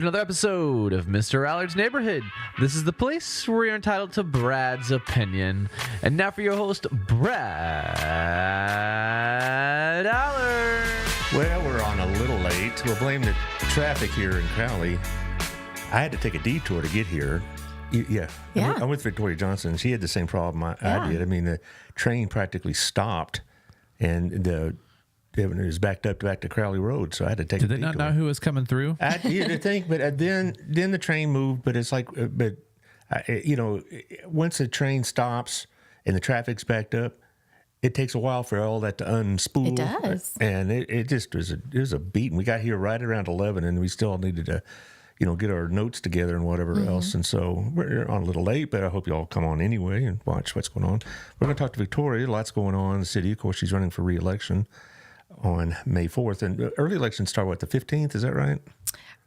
Another episode of Mr. Allard's Neighborhood. This is the place where you're entitled to Brad's opinion. And now for your host, Brad Allard. Well, we're on a little late. We'll blame the traffic here in Crowley. I had to take a detour to get here. Yeah. I'm with Victoria Johnson. She had the same problem I did. I mean, the train practically stopped, and it was backed up back to Crowley Road, so I had to take. Did they not know who was coming through? I think, but then the train moved. But it's like, once the train stops and the traffic's backed up, it takes a while for all that to unspool. It does, and it just was a beat. And we got here right around 11, and we still needed to, get our notes together and whatever else. And so we're on a little late, but I hope you all come on anyway and watch what's going on. We're going to talk to Victoria. Lots going on in the city. Of course, she's running for re-election on May 4th. And early elections start, the 15th? Is that right?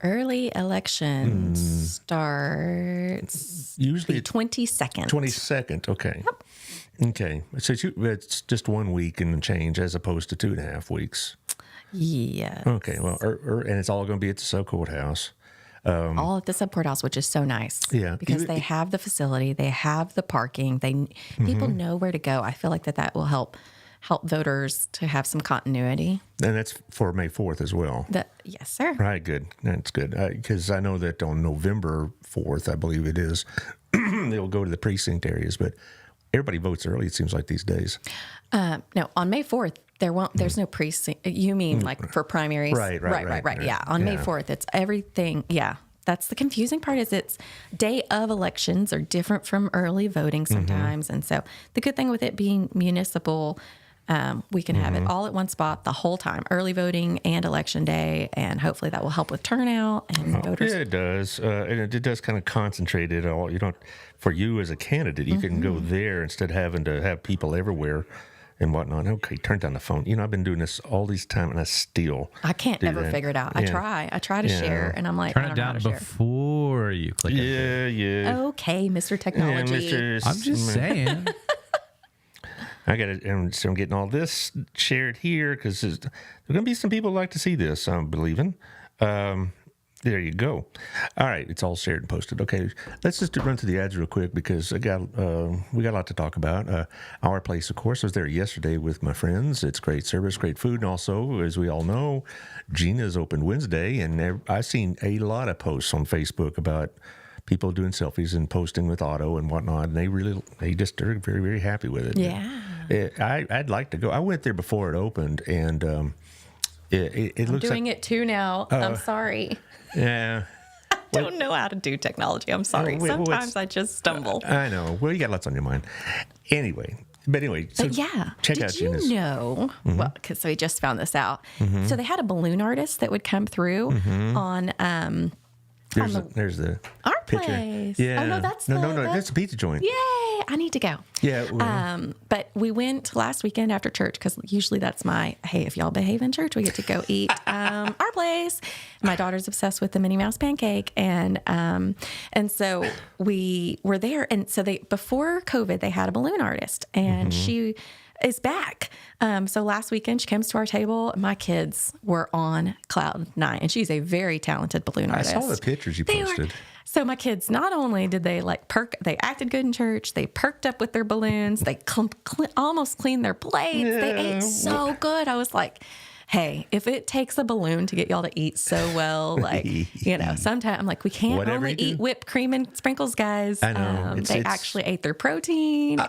Early elections starts usually the 22nd. 22nd, okay. Yep. Okay. So it's just 1 week and change as opposed to 2.5 weeks. Yes. Okay, well, and it's all going to be at the sub-courthouse. All at the sub-courthouse, which is so nice. Yeah. Because they have the facility, they have the parking, people know where to go. I feel like that will help voters to have some continuity. And that's for May 4th as well. Yes, sir. Right, good. That's good. Because I know that on November 4th, I believe it is, they'll go to the precinct areas, but everybody votes early, it seems like these days. No, on May 4th, there's no precinct. You mean like for primaries? Right. Yeah, on May 4th, it's everything. Yeah, that's the confusing part is it's day of elections are different from early voting sometimes. And so the good thing with it being municipal, we can have it all at one spot the whole time, early voting and election day, and hopefully that will help with turnout and voters. Yeah, it does. And it does kind of concentrate it all. For you as a candidate, you can go there instead of having to have people everywhere and whatnot. Okay, turn down the phone. I've been doing this all these time, and I can't ever figure it out. Yeah. I try to share, and I'm like, Turn I it don't know how down to share. before you click it. Yeah. Okay, Mr. Technology. Yeah, I'm just saying. I'm getting all this shared here because there are going to be some people who like to see this, I'm believing. There you go. All right, it's all shared and posted. Okay, let's just run through the ads real quick because we got a lot to talk about. Our Place, of course, I was there yesterday with my friends. It's great service, great food, and also, as we all know, Gina's opened Wednesday, and I've seen a lot of posts on Facebook about people doing selfies and posting with Otto and whatnot, and they just are very, very happy with it. Yeah. I'd like to go. I went there before it opened, and it I'm looks doing it too now. I'm sorry. Yeah. I don't know how to do technology. I'm sorry. Sometimes I just stumble. I know. Well, you got lots on your mind. Anyway. So check out Gina's. Did you know? Well, because we just found this out. So they had a balloon artist that would come through on There's the our picture. Place. Yeah. Oh no, that's that's a pizza joint. Yay! I need to go. Yeah. Well, but we went last weekend after church because usually that's my if y'all behave in church, we get to go eat our place. My daughter's obsessed with the Minnie Mouse pancake, and so we were there, and so before COVID they had a balloon artist, and she is back. So last weekend she comes to our table. And my kids were on cloud nine, and she's a very talented balloon artist. I saw the pictures you posted. So my kids, not only did they they acted good in church, they perked up with their balloons, they almost cleaned their plates. Yeah. They ate so good. I was like, hey, if it takes a balloon to get y'all to eat so well, sometimes I'm like, we can't Whatever only eat whipped cream and sprinkles, guys. I know. They actually ate their protein.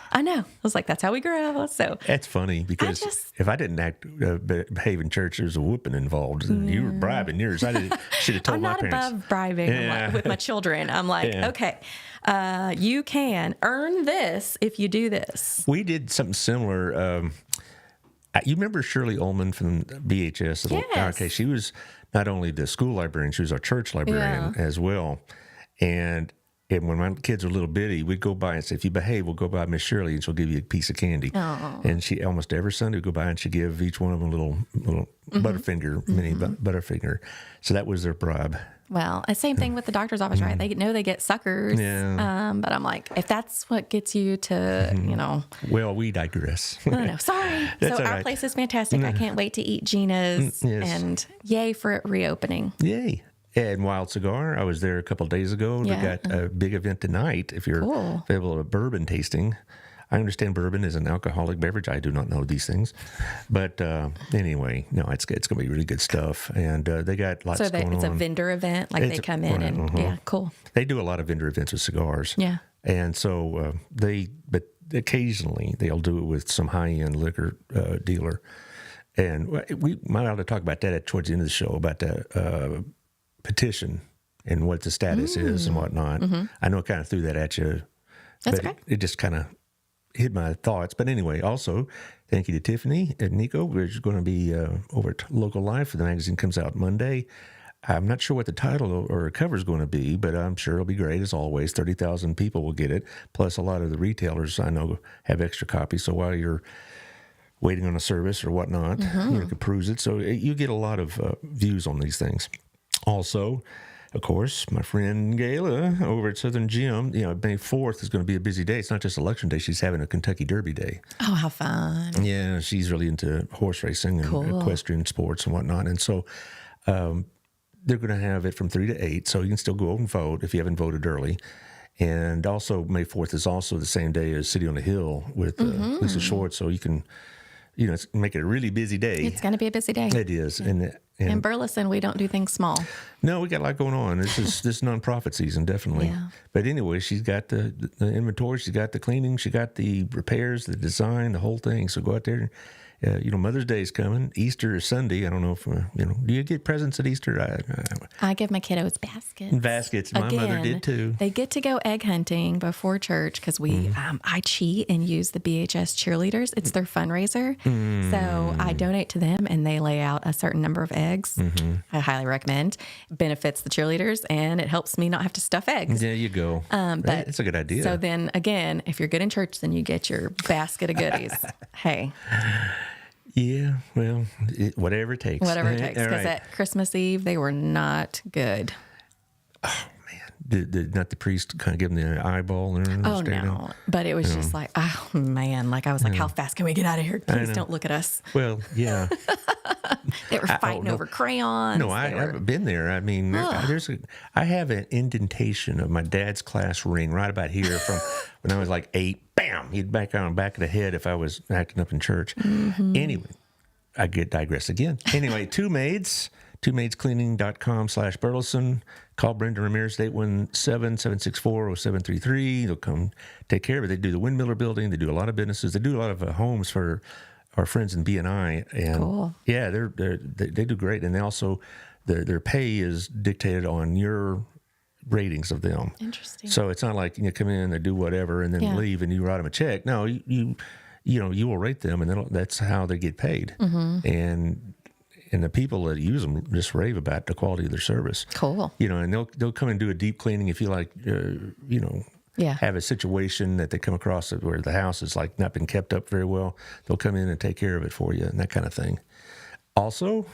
I know. I was like, that's how we grow. So that's funny because if I didn't behave in church, there's a whooping involved, and you were bribing yours. I should have told my parents. I'm not above bribing with my children. I'm like, okay, you can earn this if you do this. We did something similar. You remember Shirley Ullman from BHS? Yes. Okay, she was not only the school librarian, she was our church librarian as well. And when my kids were little bitty, we'd go by and say, if you behave, we'll go by Miss Shirley and she'll give you a piece of candy. Oh. And she almost every Sunday would go by and she'd give each one of them a little Butterfinger, mini Butterfinger. So that was their bribe. Well, same thing with the doctor's office, right? They know they get suckers. Yeah. But I'm like, if that's what gets you to, Well, we digress. I don't know. Sorry. So our place is fantastic. I can't wait to eat Gina's. Yes. And yay for it reopening. Yay. And Wild Cigar, I was there a couple of days ago. Yeah. They got a big event tonight. If you're Cool. available to bourbon tasting, I understand bourbon is an alcoholic beverage. I do not know these things, but anyway, no, it's going to be really good stuff. And they got lots So going on. it's a vendor event, like they come in and yeah, cool. They do a lot of vendor events with cigars. Yeah. And so but occasionally they'll do it with some high-end liquor dealer. And we might ought to talk about that towards the end of the show, about the petition and what the status is and whatnot. I know I kind of threw that at you. That's but okay. it just kind of hit my thoughts. But anyway, also, thank you to Tiffany and Nico. We're going to be over at Local Life. The magazine comes out Monday. I'm not sure what the title or cover is going to be, but I'm sure it'll be great as always. 30,000 people will get it. Plus, a lot of the retailers I know have extra copies. So while you're waiting on a service or whatnot, you can peruse it. So you get a lot of views on these things. Also, of course, my friend Gayla over at Southern Gym, May 4th is going to be a busy day. It's not just election day. She's having a Kentucky Derby day. Oh, how fun. Yeah, she's really into horse racing and equestrian sports and whatnot. And so they're going to have it from 3 to 8. So you can still go and vote if you haven't voted early. And also, May 4th is also the same day as City on the Hill with Lisa Short. So you can, make it a really busy day. It's going to be a busy day. It is. In Burleson, we don't do things small. No, we got a lot going on. This is nonprofit season, definitely. Yeah. But anyway, she's got the inventory, she's got the cleaning, she got the repairs, the design, the whole thing. So go out there. Mother's Day is coming. Easter is Sunday. I don't know if do you get presents at Easter? I give my kiddos baskets. Baskets. My mother did too. They get to go egg hunting before church because I cheat and use the BHS cheerleaders. It's their fundraiser. So I donate to them and they lay out a certain number of eggs. I highly recommend. Benefits the cheerleaders and it helps me not have to stuff eggs. There you go. But it's a good idea. So then again, if you're good in church, then you get your basket of goodies. Hey. Yeah, well, whatever it takes. Whatever it takes. All Because right. at Christmas Eve, they were not good. Did not the priest kind of give him the eyeball? Oh, no. But it was just like, oh, man. Like, I was like, how fast can we get out of here? Please don't look at us. Well, yeah. They were fighting over crayons. No, I've been there. I mean, I have an indentation of my dad's class ring right about here from when I was like 8. Bam! He'd back on the back of the head if I was acting up in church. Anyway, I digress again. Anyway, twomaidescleaning.com/Burleson. Call Brenda Ramirez at 817-764-0733. They'll come take care of it. They do the Windmiller Building. They do a lot of businesses. They do a lot of homes for our friends in BNI. And cool. Yeah, they do great. And they also, their pay is dictated on your ratings of them. Interesting. So it's not like you come in, they do whatever, and then leave, and you write them a check. No, you will rate them, and that's how they get paid. And the people that use them just rave about the quality of their service. Cool. And they'll come and do a deep cleaning if you like, have a situation that they come across where the house is like not been kept up very well. They'll come in and take care of it for you and that kind of thing. Also,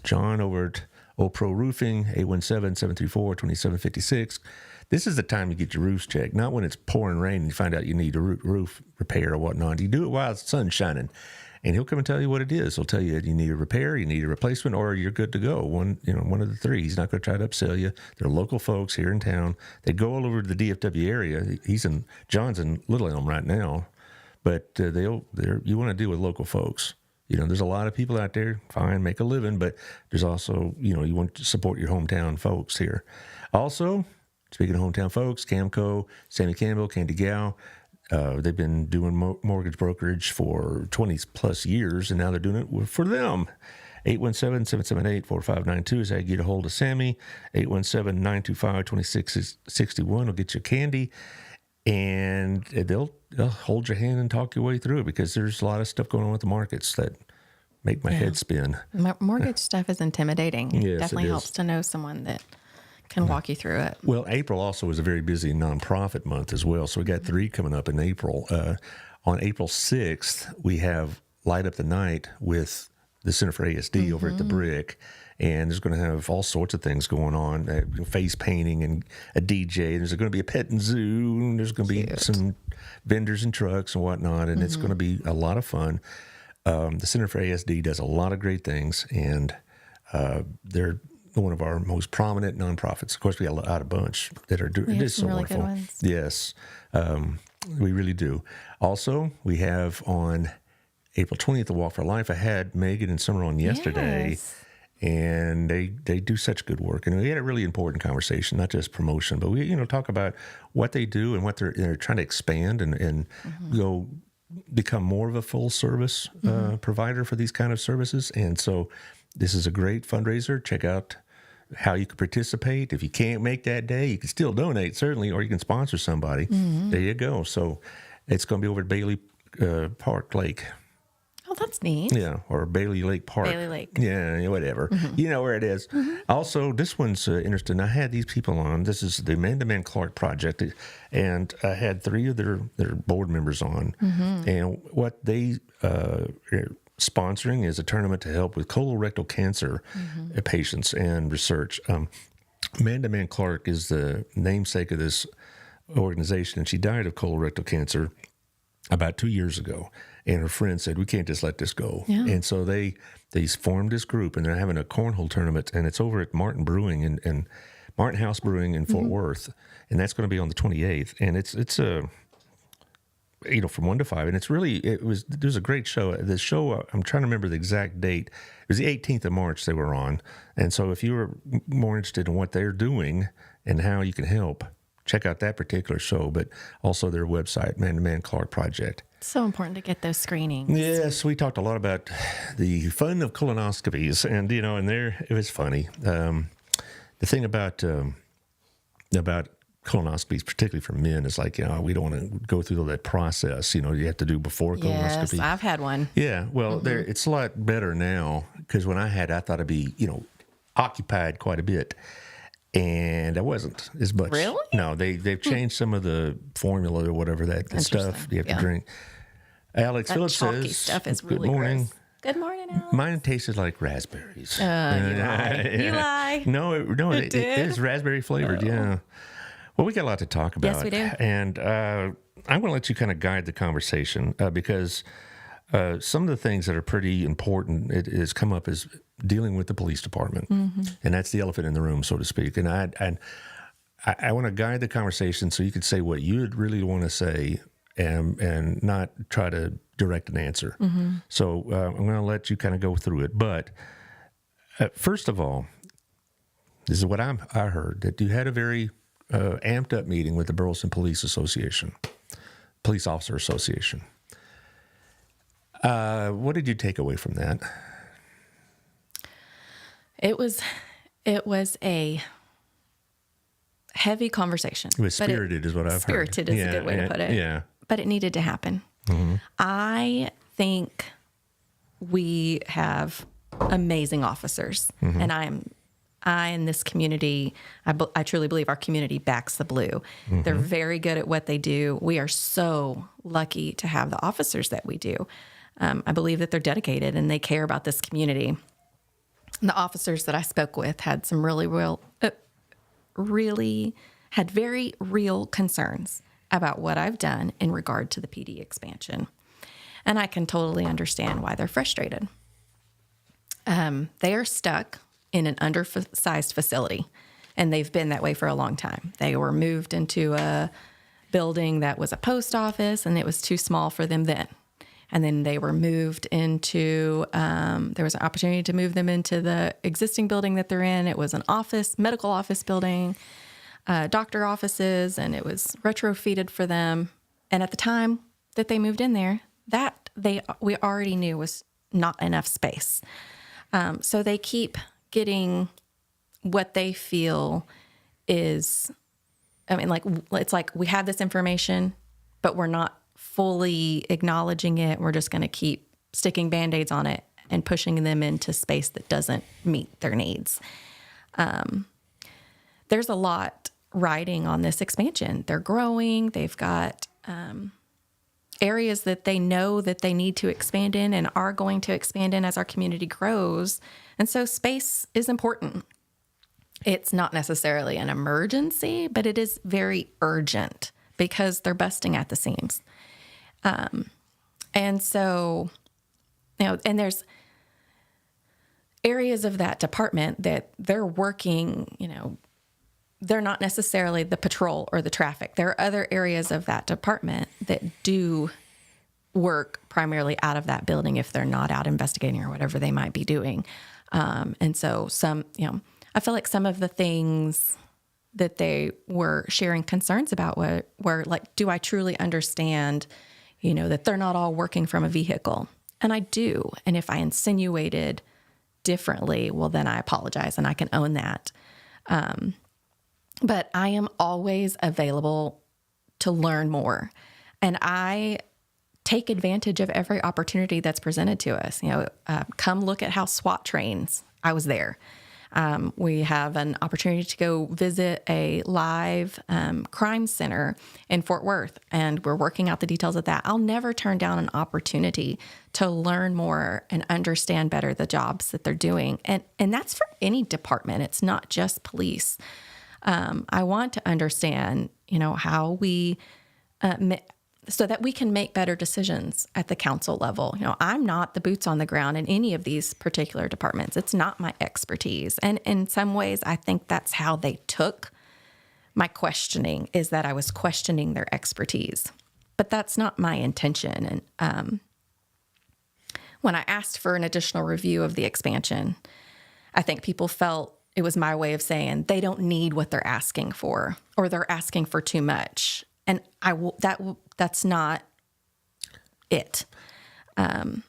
John over at Old Pro Roofing, 817-734-2756. This is the time you get your roofs checked, not when it's pouring rain and you find out you need a roof repair or whatnot. You do it while the sun's shining. And he'll come and tell you what it is. He'll tell you you need a repair, you need a replacement, or you're good to go. One of the three. He's not going to try to upsell you. They're local folks here in town. They go all over the DFW area. John's in Little Elm right now, but you want to deal with local folks. There's a lot of people out there. Fine, make a living, but there's also you want to support your hometown folks here. Also, speaking of hometown folks, Camco, Sammy Campbell, Candy Gow. They've been doing mortgage brokerage for 20 plus years, and now they're doing it for them. 817-778-4592 is how you get a hold of Sammy. 817-925-2661 will get you candy, and they'll hold your hand and talk your way through it because there's a lot of stuff going on with the markets that make my head spin. Mortgage stuff is intimidating. Yes, It definitely it is. helps to know someone that can walk you through it. Well, April also is a very busy nonprofit month as well. So we got 3 coming up in April. On April 6th, we have Light Up the Night with the Center for ASD over at the Brick. And there's going to have all sorts of things going on, face painting and a DJ. There's going to be a petting zoo. And there's going to be some vendors and trucks and whatnot. And it's going to be a lot of fun. The Center for ASD does a lot of great things. And they're one of our most prominent nonprofits. Of course, we got a bunch that are doing We have it is some so really good wonderful. ones. Yes, we really do. Also, we have on April 20th, the Walk for Life. I had Megan and Summer on yesterday. Yes. And they do such good work. And we had a really important conversation, not just promotion, but we, talk about what they do and what they're trying to expand and go become more of a full service provider for these kind of services. And so this is a great fundraiser. Check out how you can participate. If you can't make that day, you can still donate, certainly, or you can sponsor somebody. There you go. So it's going to be over at Bailey Park Lake. Oh, that's neat. Yeah, or Bailey Lake Park. Bailey Lake. Yeah, whatever. You know where it is. Also, this one's interesting. I had these people on. This is the Man-to-Man Clark Project, and I had 3 of their board members on. And what they are sponsoring is a tournament to help with colorectal cancer patients and research. Man-to-Man Clark is the namesake of this organization, and she died of colorectal cancer about 2 years ago. And her friend said, we can't just let this go. Yeah. And so they formed this group, and they're having a cornhole tournament, and it's over at Martin Brewing and Martin House Brewing in Fort Worth, and that's going to be on the 28th. And it's from 1 to 5, and there's a great show. The show, I'm trying to remember the exact date. It was the 18th of March they were on. And so if you were more interested in what they're doing and how you can help, check out that particular show, but also their website, Man-to-Man Clark Project. So important to get those screenings. Yes, we talked a lot about the fun of colonoscopies, and and there it was funny. The thing about colonoscopies, particularly for men, is like we don't want to go through all that process. You have to do before colonoscopy. Yes, I've had one. Yeah, well, it's a lot better now because when I thought I'd be occupied quite a bit. And I wasn't as much. Really? No, they've changed some of the formula or whatever that stuff you have to drink. Alex That Phillips chalky says, stuff is "Good really morning." gross. Good morning, Alex. Mine tasted like raspberries. You lie. You lie. No, it is raspberry flavored. Yeah. Well, we got a lot to talk about. Yes, we do. And I'm going to let you kind of guide the conversation because some of the things that are pretty important it has come up is dealing with the police department, and that's the elephant in the room, so to speak. And I want to guide the conversation so you could say what you'd really want to say and not try to direct an answer. So I'm going to let you kind of go through it. But first of all, this is what I heard, that you had a very amped up meeting with the Burleson Police Officer Association. What did you take away from that? It was a heavy conversation. It was spirited, is what I've heard. Spirited is a good way to put it. Yeah. But it needed to happen. I think we have amazing officers, and I in this community, I truly believe our community backs the blue. They're very good at what they do. We are so lucky to have the officers that we do. I believe that they're dedicated and they care about this community. And the officers that I spoke with had some really very real concerns about what I've done in regard to the PD expansion. And I can totally understand why they're frustrated. They are stuck in an undersized facility, and they've been that way for a long time. They were moved into a building that was a post office, and it was too small for them then. And then they were moved into, there was an opportunity to move them into the existing building that they're in. It was an medical office building, doctor offices, and it was retrofitted for them. And at the time that they moved in there, we already knew was not enough space. So they keep getting what they feel is, it's like we have this information, but we're not fully acknowledging it. We're just going to keep sticking Band-Aids on it and pushing them into space that doesn't meet their needs. There's a lot riding on this expansion. They're growing. They've got areas that they know that they need to expand in and are going to expand in as our community grows. And so space is important. It's not necessarily an emergency, but it is very urgent because they're busting at the seams. And so, and areas of that department that they're working, they're not necessarily the patrol or the traffic. There are other areas of that department that do work primarily out of that building if they're not out investigating or whatever they might be doing. And so I feel like some of the things that they were sharing concerns about were like, do I truly understand, that they're not all working from a vehicle? And I do. And if I insinuated differently, well, then I apologize and I can own that. But I am always available to learn more. And I take advantage of every opportunity that's presented to us. Come look at how SWAT trains. I was there. We have an opportunity to go visit a live crime center in Fort Worth, and we're working out the details of that. I'll never turn down an opportunity to learn more and understand better the jobs that they're doing. And that's for any department. It's not just police. I want to understand, how we, so that we can make better decisions at the council level. I'm not the boots on the ground in any of these particular departments. It's not my expertise. And in some ways, I think that's how they took my questioning, is that I was questioning their expertise. But that's not my intention. And when I asked for an additional review of the expansion, I think people felt it was my way of saying they don't need what they're asking for, or they're asking for too much. And that's not it. I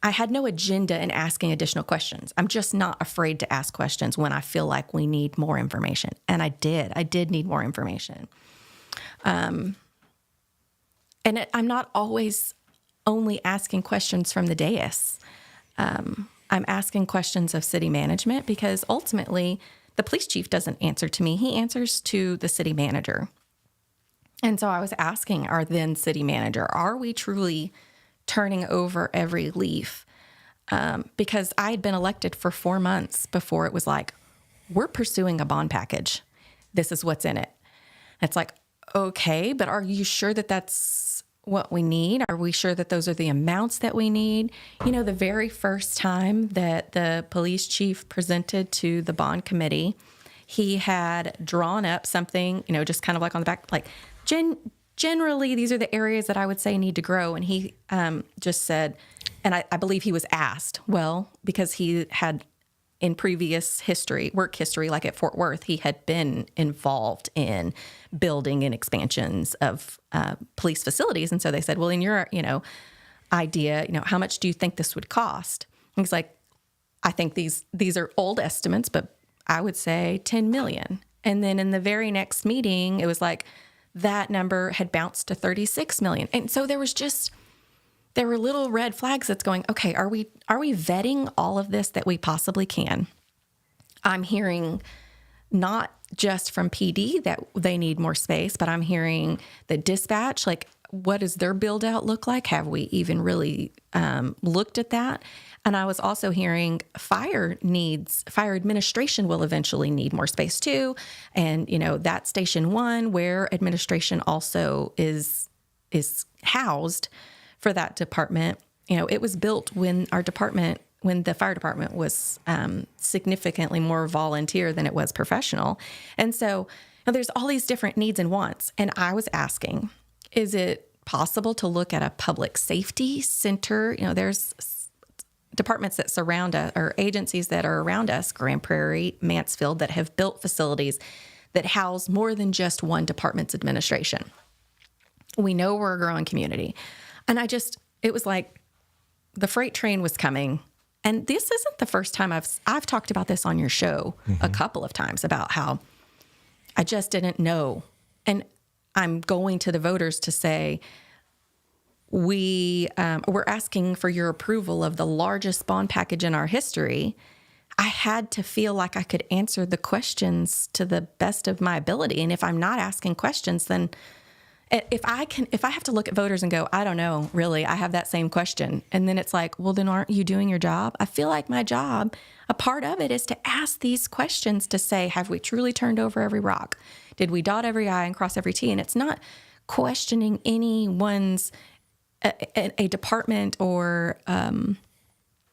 had no agenda in asking additional questions. I'm just not afraid to ask questions when I feel like we need more information. And I did need more information. I'm not always only asking questions from the dais. I'm asking questions of city management, because ultimately the police chief doesn't answer to me. He answers to the city manager. And so I was asking our then city manager, are we truly turning over every leaf? Because I had been elected for 4 months before it was like, we're pursuing a bond package. This is what's in it. It's like, okay, but are you sure that that's what we need? Are we sure that those are the amounts that we need? The very first time that the police chief presented to the bond committee, he had drawn up something, just kind of like on the back, like generally these are the areas that I would say need to grow. And he just said, and I believe he was asked, well, because he had in previous work history, like at Fort Worth, he had been involved in building and expansions of police facilities. And so they said, well, in your, idea, how much do you think this would cost? And he's like, I think these are old estimates, but I would say 10 million. And then in the very next meeting, it was like that number had bounced to 36 million. And so there were little red flags that's going, okay, are we vetting all of this that we possibly can? I'm hearing not just from PD that they need more space, but I'm hearing the dispatch, like, what does their build out look like? Have we even really looked at that? And I was also hearing fire administration will eventually need more space too. And, that Station 1 where administration also is housed for that department, it was built when the fire department was significantly more volunteer than it was professional. And so there's all these different needs and wants. And I was asking, is it possible to look at a public safety center? There's departments that surround us, or agencies that are around us, Grand Prairie, Mansfield, that have built facilities that house more than just one department's administration. We know we're a growing community. And it was like the freight train was coming. And this isn't the first time I've talked about this on your show a couple of times about how I just didn't know. And I'm going to the voters to say, we're asking for your approval of the largest bond package in our history. I had to feel like I could answer the questions to the best of my ability. And if I'm not asking questions, then if I have to look at voters and go, I don't know, really, I have that same question. And then it's like, well, then aren't you doing your job? I feel like my job, a part of it is to ask these questions to say, have we truly turned over every rock? Did we dot every I and cross every T? And it's not questioning anyone's, a department or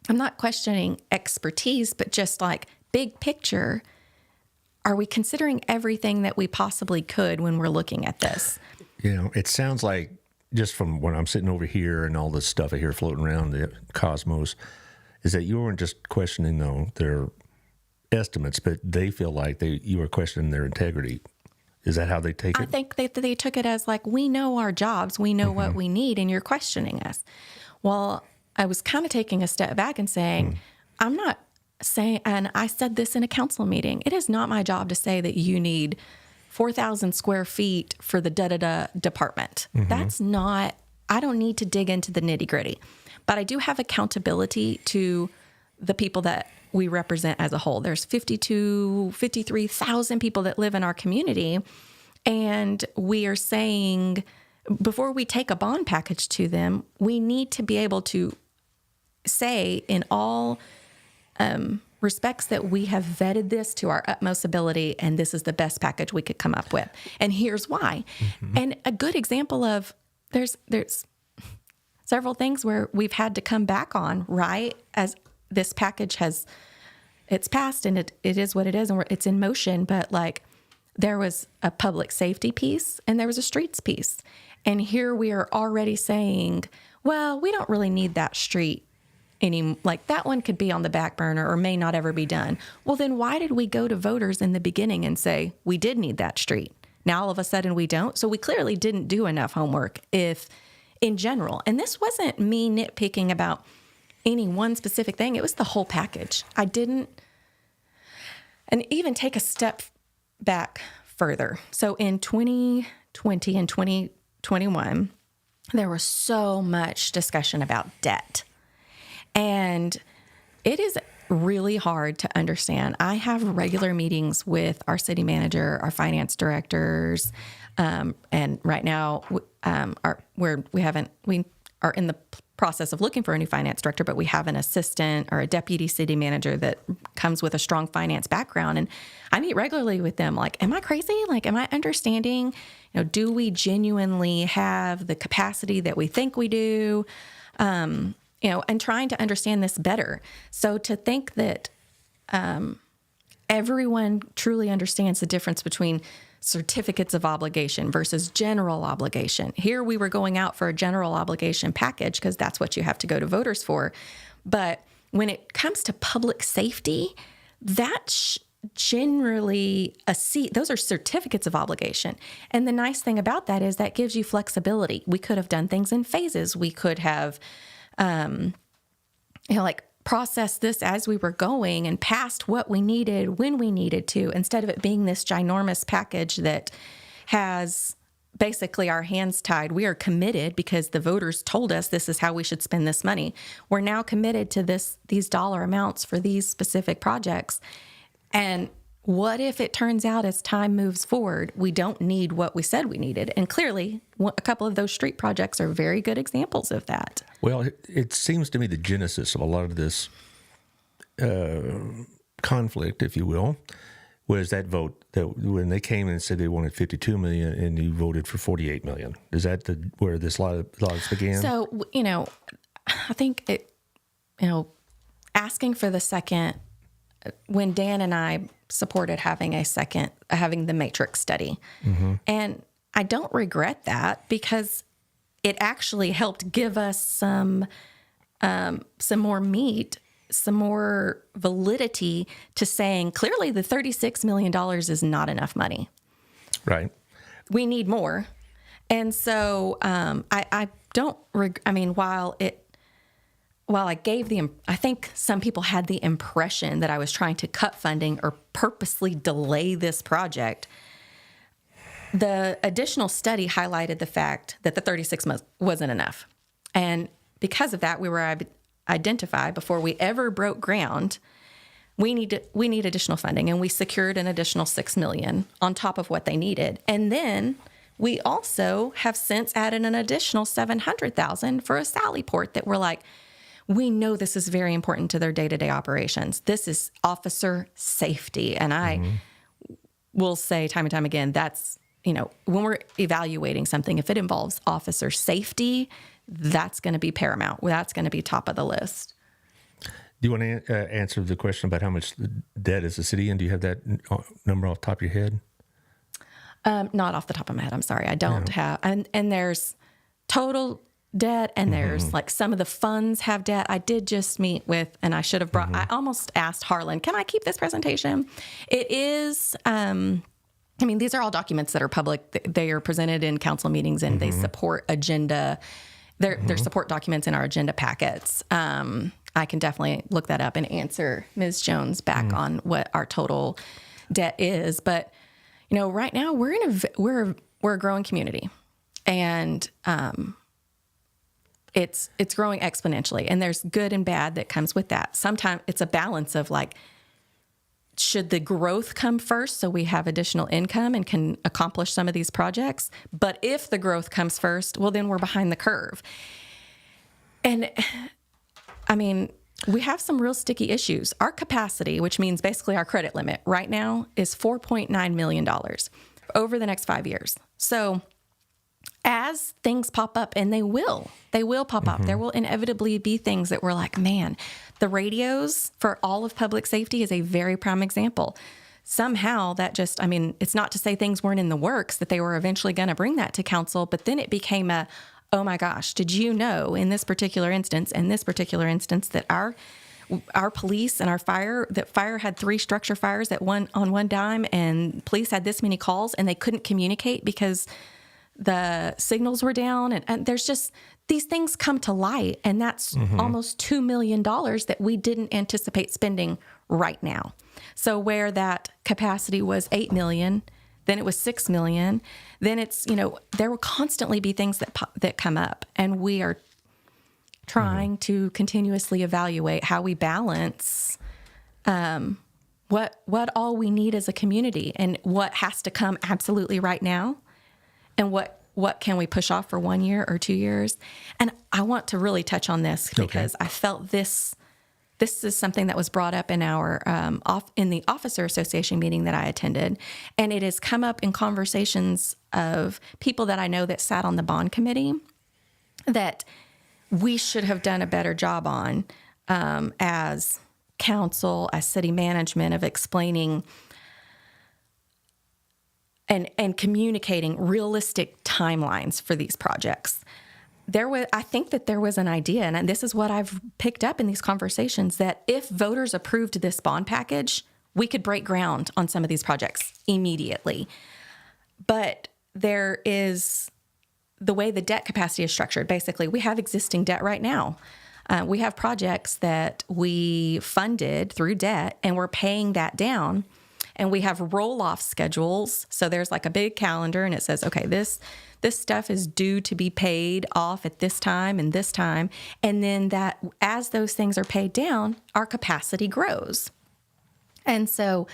I'm not questioning expertise, but just like big picture, are we considering everything that we possibly could when we're looking at this? It sounds like, just from when I'm sitting over here and all this stuff I hear floating around the cosmos, is that you weren't just questioning their estimates, but they feel like you were questioning their integrity. Is that how they take it? I think they took it as like, we know our jobs, we know what we need, and you're questioning us. Well, I was kind of taking a step back and saying, I'm not saying, and I said this in a council meeting, it is not my job to say that you need 4,000 square feet for the da-da-da department. That's not, I don't need to dig into the nitty gritty, but I do have accountability to the people that we represent as a whole. There's 53,000 people that live in our community. And we are saying, before we take a bond package to them, we need to be able to say in all respects that we have vetted this to our utmost ability, and this is the best package we could come up with. And here's why. And a good example of, there's several things where we've had to come back on, right? As this package it's passed and it is what it is, and it's in motion, but like there was a public safety piece and there was a streets piece. And here we are already saying, well, we don't really need that street like that one could be on the back burner or may not ever be done. Well, then why did we go to voters in the beginning and say we did need that street? Now all of a sudden we don't. So we clearly didn't do enough homework in general. And this wasn't me nitpicking about any one specific thing. It was the whole package. I didn't, and even take a step back further. So in 2020 and 2021, there was so much discussion about debt. And it is really hard to understand. I have regular meetings with our city manager, our finance directors, and right now we are in the process of looking for a new finance director, but we have an assistant or a deputy city manager that comes with a strong finance background. And I meet regularly with them. Like, am I crazy? Like, am I understanding? Do we genuinely have the capacity that we think we do? And trying to understand this better. So to think that everyone truly understands the difference between certificates of obligation versus general obligation. Here we were going out for a general obligation package because that's what you have to go to voters for. But when it comes to public safety, that's generally those are certificates of obligation. And the nice thing about that is that gives you flexibility. We could have done things in phases. We could have process this as we were going and passed what we needed when we needed to, instead of it being this ginormous package that has basically our hands tied. We are committed because the voters told us this is how we should spend this money. We're now committed to these dollar amounts for these specific projects. And what if it turns out as time moves forward, we don't need what we said we needed? And clearly, a couple of those street projects are very good examples of that. Well, it seems to me the genesis of a lot of this conflict, if you will, was that vote that when they came and said they wanted $52 million and you voted for $48 million. Is that where this lot began? So, I think asking for the second, when Dan and I supported having the matrix study. And I don't regret that because it actually helped give us some more meat, some more validity to saying clearly the $36 million is not enough money. Right. We need more. And so I don't, while I gave I think some people had the impression that I was trying to cut funding or purposely delay this project. The additional study highlighted the fact that the 36 months wasn't enough. And because of that, we were identified before we ever broke ground, we need additional funding. And we secured an additional $6 million on top of what they needed. And then we also have since added an additional $700,000 for a Sally Port that we're like, we know this is very important to their day-to-day operations. This is officer safety. And I will say time and time again, that's, when we're evaluating something, if it involves officer safety, that's going to be paramount. That's going to be top of the list. Do you want to answer the question about how much debt is the city in? Do you have that number off the top of your head? Not off the top of my head. I'm sorry. I don't have. And there's total debt, and there's like some of the funds have debt. I did just meet with, and I should have brought, I almost asked Harlan, can I keep this presentation? It is, I mean, these are all documents that are public. They are presented in council meetings, and they support agenda. They're support documents in our agenda packets. I can definitely look that up and answer Ms. Jones back on what our total debt is. But you know, right now we're a growing community, and it's growing exponentially. And there's good and bad that comes with that. Sometimes it's a balance of like, should the growth come first so we have additional income and can accomplish some of these projects? But if the growth comes first, well, then we're behind the curve. And I mean, we have some real sticky issues. Our capacity, which means basically our credit limit right now, is $4.9 million over the next 5 years. So as things pop up, and they will pop up, there will inevitably be things that we're like, man, the radios for all of public safety is a very prime example. Somehow that just, I mean, it's not to say things weren't in the works, that they were eventually going to bring that to council, but then it became a, oh my gosh, did you know in this particular instance, that our police and our fire had 3 structure fires on one dime, and police had this many calls and they couldn't communicate because the signals were down. And there's just, these things come to light, and that's almost $2 million that we didn't anticipate spending right now. So where that capacity was 8 million, then it was 6 million. Then it's, you know, there will constantly be things that come up, and we are trying to continuously evaluate how we balance what all we need as a community, and what has to come absolutely right now, and what can we push off for 1 year or 2 years. And I want to really touch on this because I felt this is something that was brought up in our in the Officer Association meeting that I attended, and it has come up in conversations of people that I know that sat on the bond committee that we should have done a better job on as council, as city management, of explaining and communicating realistic timelines for these projects. I think that there was an idea, and this is what I've picked up in these conversations, that if voters approved this bond package, we could break ground on some of these projects immediately. But there is the way the debt capacity is structured. Basically, we have existing debt right now. We have projects that we funded through debt, and we're paying that down. And we have roll-off schedules. So there's like a big calendar, and it says, okay, this stuff is due to be paid off at this time and this time. And then that, as those things are paid down, our capacity grows. And so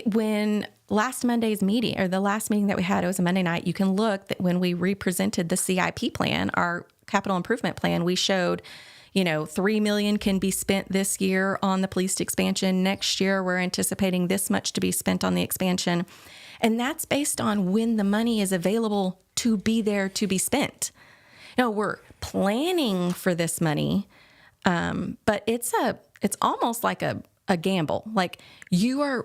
when last Monday's meeting, or the last meeting that we had, it was a Monday night, you can look that when we represented the CIP plan, our capital improvement plan, we showed, you know, $3 million can be spent this year on the police expansion. Next year, we're anticipating this much to be spent on the expansion. And that's based on when the money is available to be there to be spent. Now, we're planning for this money, but it's almost like a gamble. Like you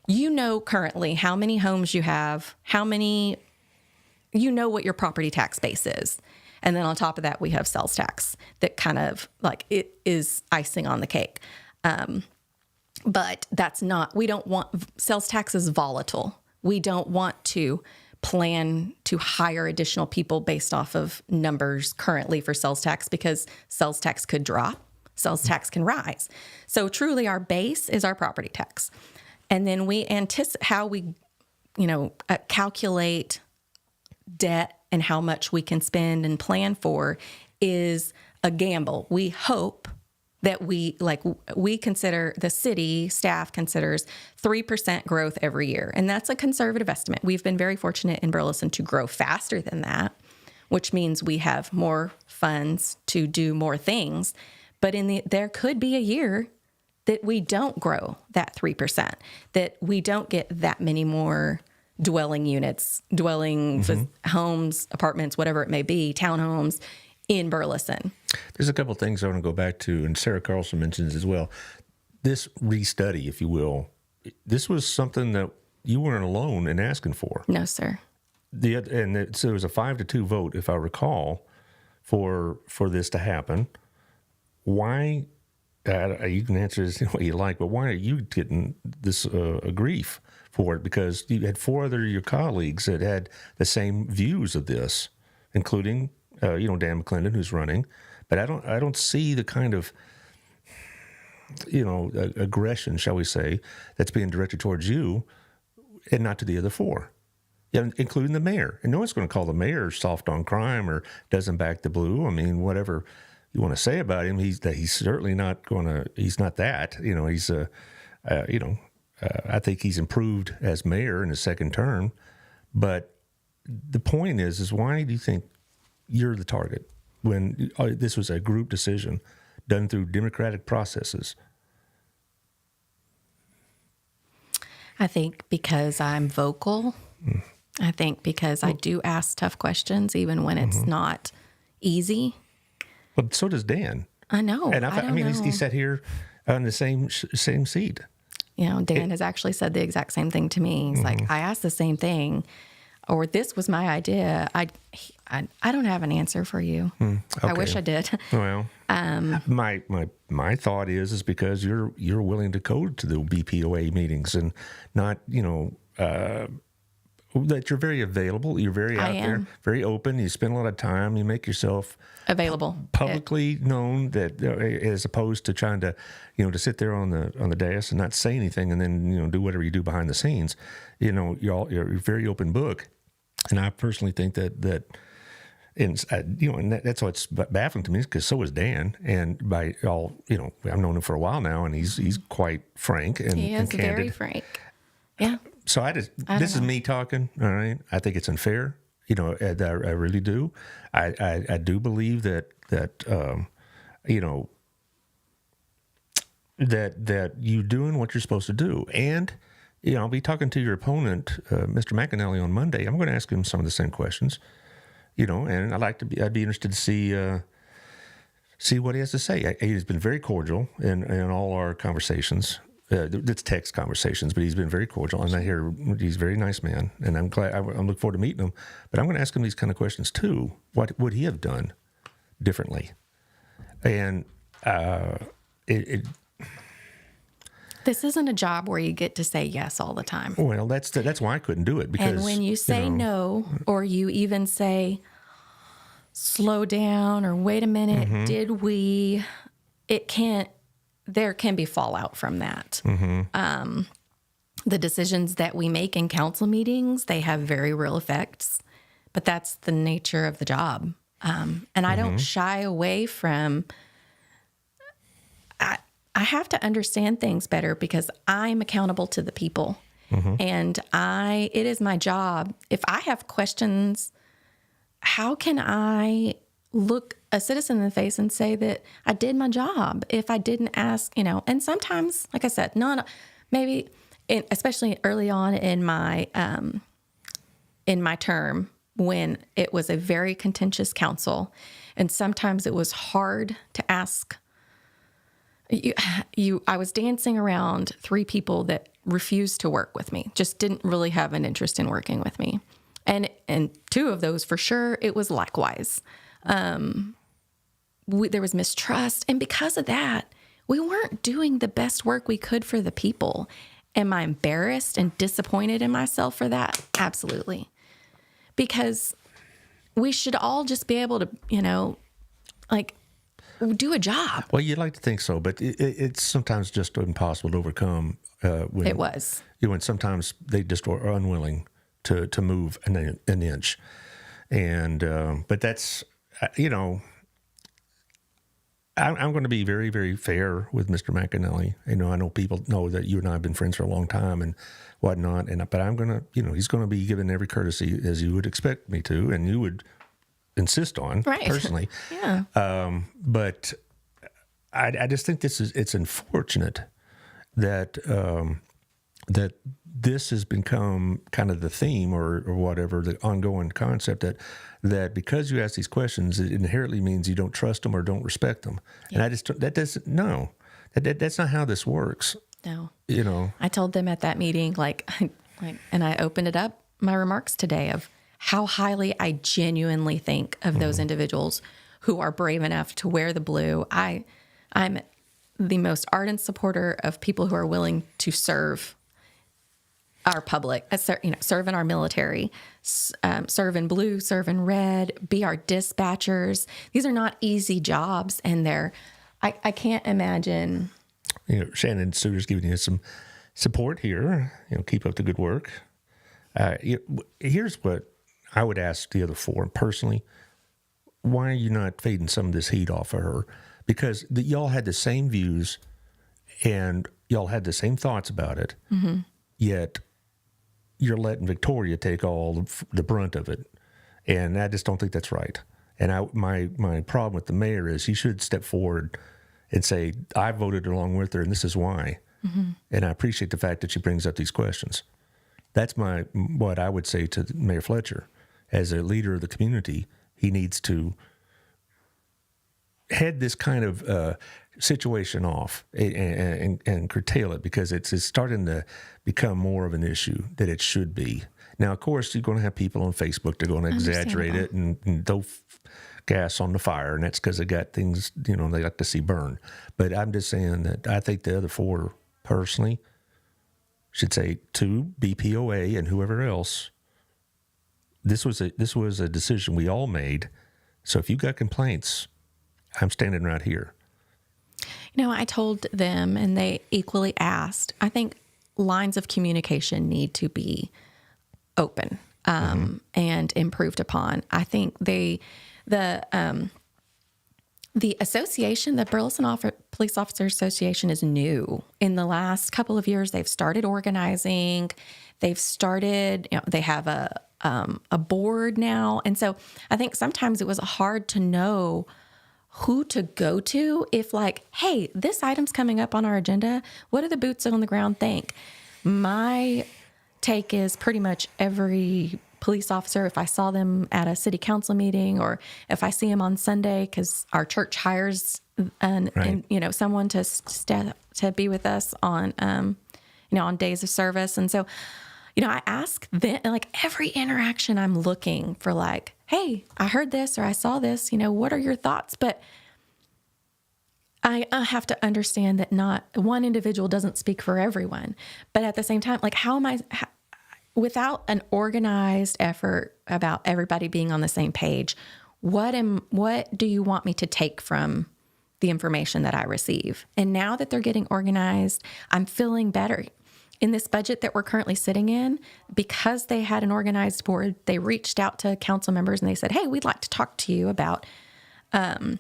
know currently how many homes you have, what your property tax base is. And then on top of that, we have sales tax that kind of like it is icing on the cake. But that's not, we don't want, sales tax is volatile. We don't want to plan to hire additional people based off of numbers currently for sales tax, because sales tax could drop, sales tax can rise. So truly our base is our property tax. And then we anticipate how we, calculate debt and how much we can spend and plan for is a gamble. We hope that we consider, the city staff considers 3% growth every year. And that's a conservative estimate. We've been very fortunate in Burleson to grow faster than that, which means we have more funds to do more things. But there could be a year that we don't grow that 3%, that we don't get that many more dwelling units, homes, apartments, whatever it may be, townhomes in Burleson. There's a couple of things I want to go back to, and Sarah Carlson mentions as well. This restudy, if you will, this was something that you weren't alone in asking for. No, sir. So it was a 5-2 vote, if I recall, for this to happen. Why? You can answer this the way you like, but why are you getting this grief for it? Because you had 4 other of your colleagues that had the same views of this, including Dan McClendon, who's running. But I don't see the kind of aggression, shall we say, that's being directed towards you, and not to the other 4. Yeah, including the mayor. And no one's going to call the mayor soft on crime or doesn't back the blue. I mean, whatever you want to say about him, he's certainly not going to. He's not that. He's I think he's improved as mayor in his second term. But the point is why do you think you're the target when this was a group decision done through democratic processes? I think because I'm vocal. I think because I do ask tough questions, even when it's not easy. But so does Dan. I know. And I mean, he sat here on the same seat. Dan has actually said the exact same thing to me. He's like, I asked the same thing, or this was my idea. I don't have an answer for you. Okay. I wish I did. Well, my thought is because you're willing to go to the BPOA meetings and not that you're very available. You're very out there, very open. You spend a lot of time. You make yourself available, publicly known. That as opposed to trying to, to sit there on the dais and not say anything, and then do whatever you do behind the scenes. You're a very open book, and I personally think that. And that's what's baffling to me, because so is Dan. And by all, I've known him for a while now, and he's quite frank and he is and candid. very frank. Yeah. So this is me talking. All right, I think it's unfair. I really do. I do believe that you doing what you're supposed to do, and I'll be talking to your opponent, Mr. McAnally, on Monday. I'm going to ask him some of the same questions. And I'd be interested to see what he has to say. He's been very cordial in all our conversations. It's text conversations, but he's been very cordial, and I hear he's a very nice man, and I'm glad. I'm looking forward to meeting him. But I'm going to ask him these kind of questions too. What would he have done differently? And this isn't a job where you get to say yes all the time. Well, that's why I couldn't do it. Because and when you say no, or you even say slow down or wait a minute, did we? There can be fallout from that. The decisions that we make in council meetings, they have very real effects, but that's the nature of the job. And I don't shy away from, I have to understand things better because I'm accountable to the people. And it is my job. If I have questions, how can I look a citizen in the face and say that I did my job if I didn't ask, and sometimes, like I said, maybe, especially early on in my term when it was a very contentious council, and sometimes it was hard to ask. I was dancing around 3 people that refused to work with me, just didn't really have an interest in working with me. And 2 of those for sure, it was likewise. There was mistrust. And because of that, we weren't doing the best work we could for the people. Am I embarrassed and disappointed in myself for that? Absolutely. Because we should all just be able to, do a job. Well, you'd like to think so, but it's sometimes just impossible to overcome. It was. When sometimes they just are unwilling to move an inch. And, but that's, I'm going to be very, very fair with Mr. McAnally. I know people know that you and I have been friends for a long time and whatnot. But I'm going to, he's going to be given every courtesy as you would expect me to, and you would insist on personally. Yeah. But I just think it's unfortunate that this has become kind of the theme or whatever, the ongoing concept that because you ask these questions, it inherently means you don't trust them or don't respect them. And that's not how this works. No. I told them at that meeting, and I opened it up, my remarks today, of how highly I genuinely think of those individuals who are brave enough to wear the blue. I'm the most ardent supporter of people who are willing to serve our public, serve in our military, serve in blue, serve in red, be our dispatchers. These are not easy jobs, and I can't imagine. Shannon Suter's giving you some support here. Keep up the good work. Here's what I would ask the other four personally. Why are you not fading some of this heat off of her? Because y'all had the same views and y'all had the same thoughts about it, yet you're letting Victoria take all the brunt of it. And I just don't think that's right. And my problem with the mayor is he should step forward and say, I voted along with her and this is why. And I appreciate the fact that she brings up these questions. That's what I would say to Mayor Fletcher. As a leader of the community, he needs to head this kind of situation off and curtail it, because it's starting to become more of an issue that it should be. Now, of course, you're going to have people on Facebook that are going to exaggerate it and throw gas on the fire, and that's because they got things, they like to see burn. But I'm just saying that I think the other four personally should say to BPOA and whoever else, this was a decision we all made. So if you got complaints, I'm standing right here. I told them, and they equally asked, I think lines of communication need to be open and improved upon. I think the association, the Burleson Police Officer Association, is new. In the last couple of years, they've started organizing. They've started, they have a board now. And so I think sometimes it was hard to know who to go to if hey, this item's coming up on our agenda. What do the boots on the ground think? My take is pretty much every police officer, if I saw them at a city council meeting or if I see them on Sunday, because our church hires someone to be with us on on days of service. And so I ask them, every interaction, I'm looking for hey, I heard this or I saw this, what are your thoughts? But I have to understand that not one individual doesn't speak for everyone. But at the same time, how am I, without an organized effort about everybody being on the same page, what do you want me to take from the information that I receive? And now that they're getting organized, I'm feeling better. In this budget that we're currently sitting in, because they had an organized board, they reached out to council members and they said, hey, we'd like to talk to you about some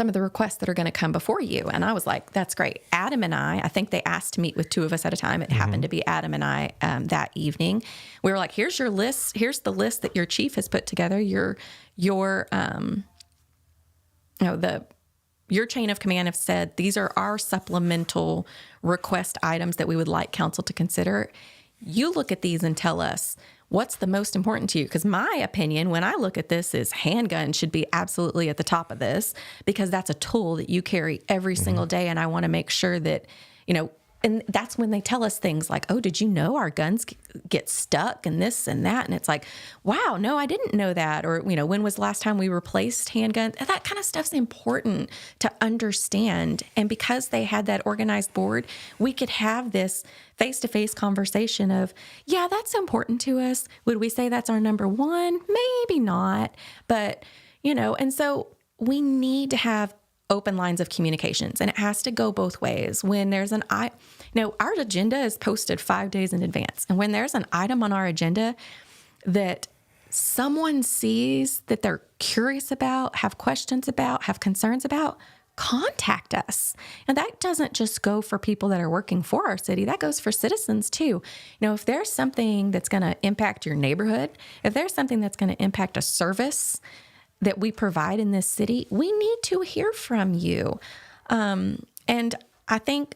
of the requests that are going to come before you. And I was like, that's great. Adam and I think they asked to meet with two of us at a time. It happened to be Adam and I that evening. We were like, here's your list. Here's the list that your chief has put together. Your chain of command have said, these are our supplemental request items that we would like council to consider. You look at these and tell us what's the most important to you. Because my opinion, when I look at this, is handguns should be absolutely at the top of this, because that's a tool that you carry every single day. And I want to make sure that, and that's when they tell us things like, oh, did you know our guns get stuck and this and that? And it's like, wow, no, I didn't know that. Or, when was the last time we replaced handguns? That kind of stuff's important to understand. And because they had that organized board, we could have this face-to-face conversation of, yeah, that's important to us. Would we say that's our number one? Maybe not. But, and so we need to have open lines of communications, and it has to go both ways. When there's our agenda is posted 5 days in advance. And when there's an item on our agenda that someone sees that they're curious about, have questions about, have concerns about, contact us. And that doesn't just go for people that are working for our city. That goes for citizens too. If there's something that's going to impact your neighborhood, if there's something that's going to impact a service that we provide in this city, we need to hear from you. And I think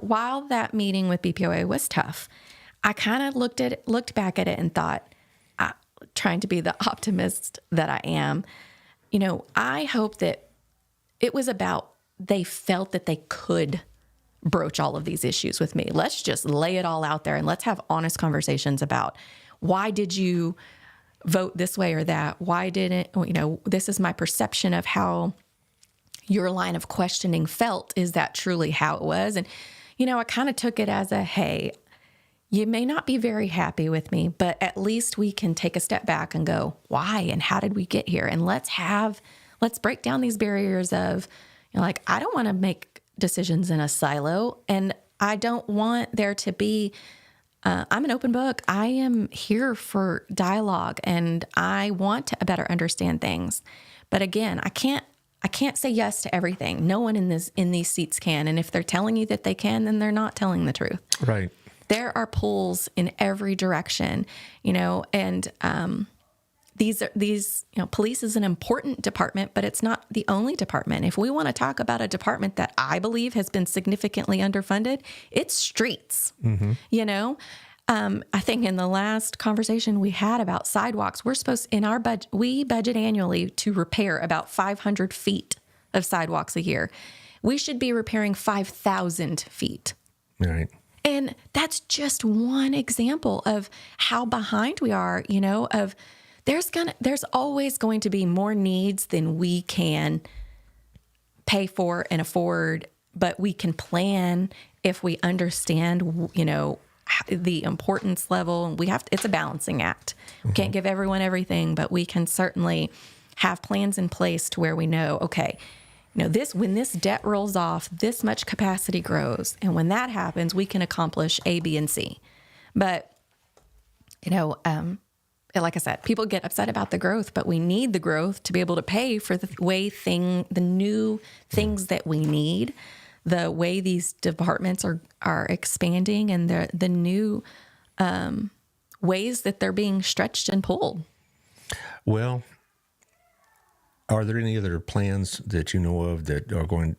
while that meeting with BPOA was tough, I kind of looked back at it and thought, trying to be the optimist that I am, I hope that it was about they felt that they could broach all of these issues with me. Let's just lay it all out there and let's have honest conversations about why did you vote this way or that? Why didn't, this is my perception of how your line of questioning felt. Is that truly how it was? And, I kind of took it as hey, you may not be very happy with me, but at least we can take a step back and go, why and how did we get here? And let's break down these barriers of, I don't want to make decisions in a silo, and I don't want there to be, I'm an open book. I am here for dialogue and I want to better understand things. But again, I can't say yes to everything. No one in these seats can. And if they're telling you that they can, then they're not telling the truth. Right. There are pulls in every direction, and these police is an important department, but it's not the only department. If we want to talk about a department that I believe has been significantly underfunded, it's streets. Mm-hmm. I think in the last conversation we had about sidewalks, we're supposed in our budget, we budget annually to repair about 500 feet of sidewalks a year. We should be repairing 5,000 feet. Right. And that's just one example of how behind we are, of there's always going to be more needs than we can pay for and afford, but we can plan if we understand, the importance level. It's a balancing act. We can't give everyone everything, but we can certainly have plans in place to where we know, okay, when this debt rolls off, this much capacity grows. And when that happens, we can accomplish A, B, and C. But, like I said, people get upset about the growth, but we need the growth to be able to pay for the new things that we need, the way these departments are expanding and the new ways that they're being stretched and pulled. Well, are there any other plans that you know of that are going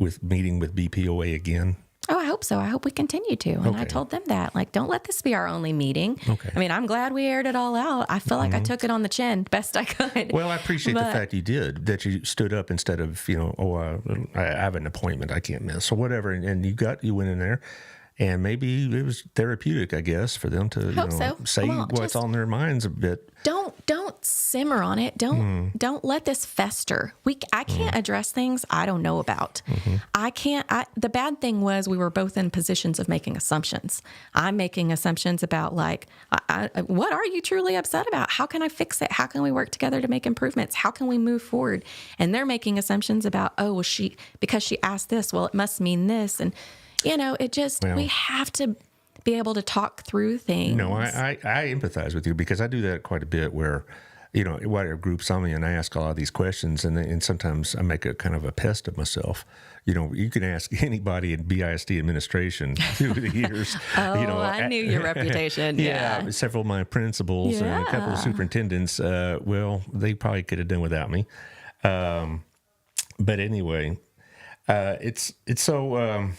with meeting with BPOA again? Oh, I hope so. I hope we continue to. And I Okay. told them that, don't let this be our only meeting. Okay. I mean, I'm glad we aired it all out. I feel like I took it on the chin best I could. Well, I appreciate the But- fact you did, that you stood up instead of, I have an appointment I can't miss or whatever. And you went in there. And maybe it was therapeutic, I guess, for them to Hope so. say Well, what's just- on their minds a bit. Don't simmer on it. Don't let this fester. I can't address things I don't know about. I can't. The bad thing was we were both in positions of making assumptions. I'm making assumptions about what are you truly upset about? How can I fix it? How can we work together to make improvements? How can we move forward? And they're making assumptions about, because she asked this, well, it must mean this. And we have to be able to talk through things. No, I empathize with you because I do that quite a bit where, whatever groups I'm in, I ask a lot of these questions and sometimes I make a kind of a pest of myself. You can ask anybody in BISD administration through the years. I knew your reputation. Yeah. Several of my principals and a couple of superintendents, they probably could have done without me. But anyway, it's so...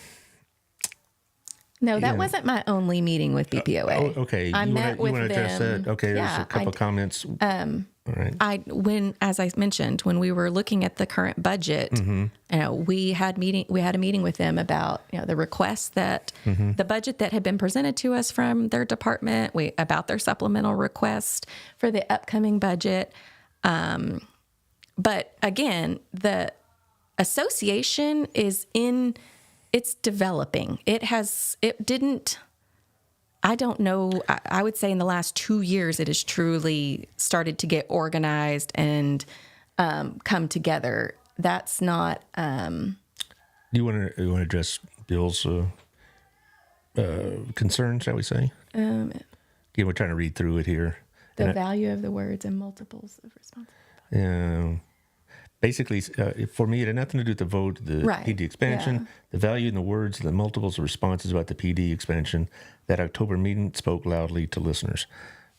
No, that wasn't my only meeting with BPOA. Okay. I met with you want to address them. that? Okay, there's Yeah, a couple of comments. All right. As I mentioned, when we were looking at the current budget, we had a meeting with them about the requests that the budget that had been presented to us from their department, about their supplemental request for the upcoming budget. But again, the association it's developing. I don't know. I would say in the last 2 years, it has truly started to get organized and come together. That's not. Do you want to address Bill's concern, shall we say? We're trying to read through it here. The value of the words and multiples of responsibility. Basically, for me, it had nothing to do with the vote, the Right. PD expansion, Yeah. the value in the words, the multiples of responses about the PD expansion. That October meeting spoke loudly to listeners.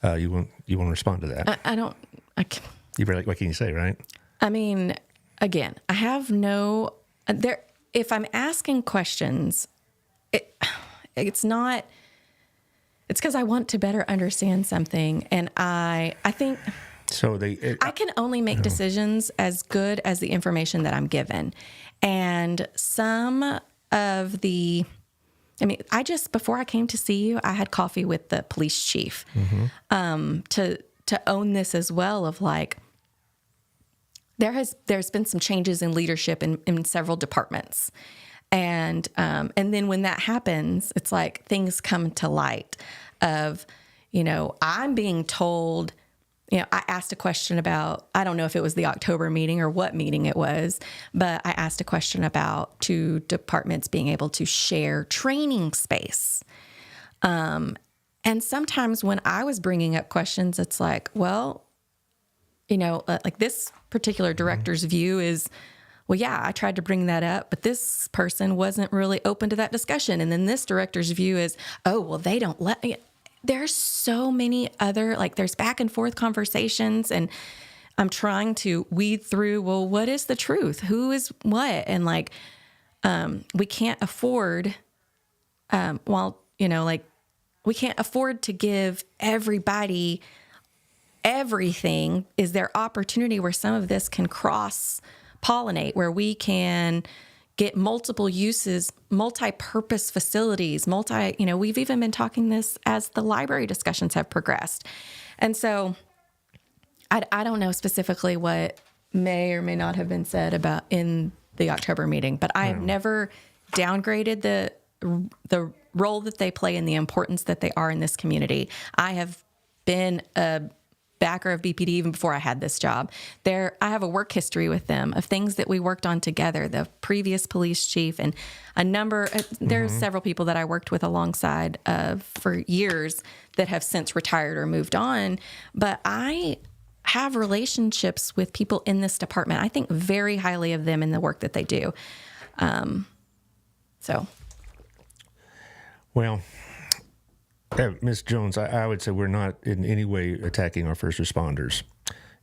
You want to respond to that? What can you say, right? I mean, again, I have no there. If I'm asking questions, it's not. It's because I want to better understand something, and I think. So I can only make decisions as good as the information that I'm given. And some of the, before I came to see you, I had coffee with the police chief to own this as well of like, there's been some changes in leadership in several departments. And then when that happens, it's like things come to light of, I'm being told, I asked a question about, I don't know if it was the October meeting or what meeting it was, but I asked a question about 2 departments being able to share training space. And sometimes when I was bringing up questions, it's like, well, like this particular director's view is, well, yeah, I tried to bring that up, but this person wasn't really open to that discussion. And then this director's view is, oh, well, they don't let me. There's so many other, like there's back and forth conversations, and I'm trying to weed through, well, what is the truth? Who is what? And like, we can't afford, we can't afford to give everybody everything. Is there opportunity where some of this can cross pollinate, where we can get multiple uses, multi-purpose facilities, we've even been talking this as the library discussions have progressed. And so I don't know specifically what may or may not have been said about in the October meeting, but I have never downgraded the role that they play and the importance that they are in this community. I have been a backer of BPD even before I had this job. I have a work history with them of things that we worked on together, the previous police chief and there's several people that I worked with alongside for years that have since retired or moved on. But I have relationships with people in this department. I think very highly of them in the work that they do. Well, Ms. Jones, I would say we're not in any way attacking our first responders,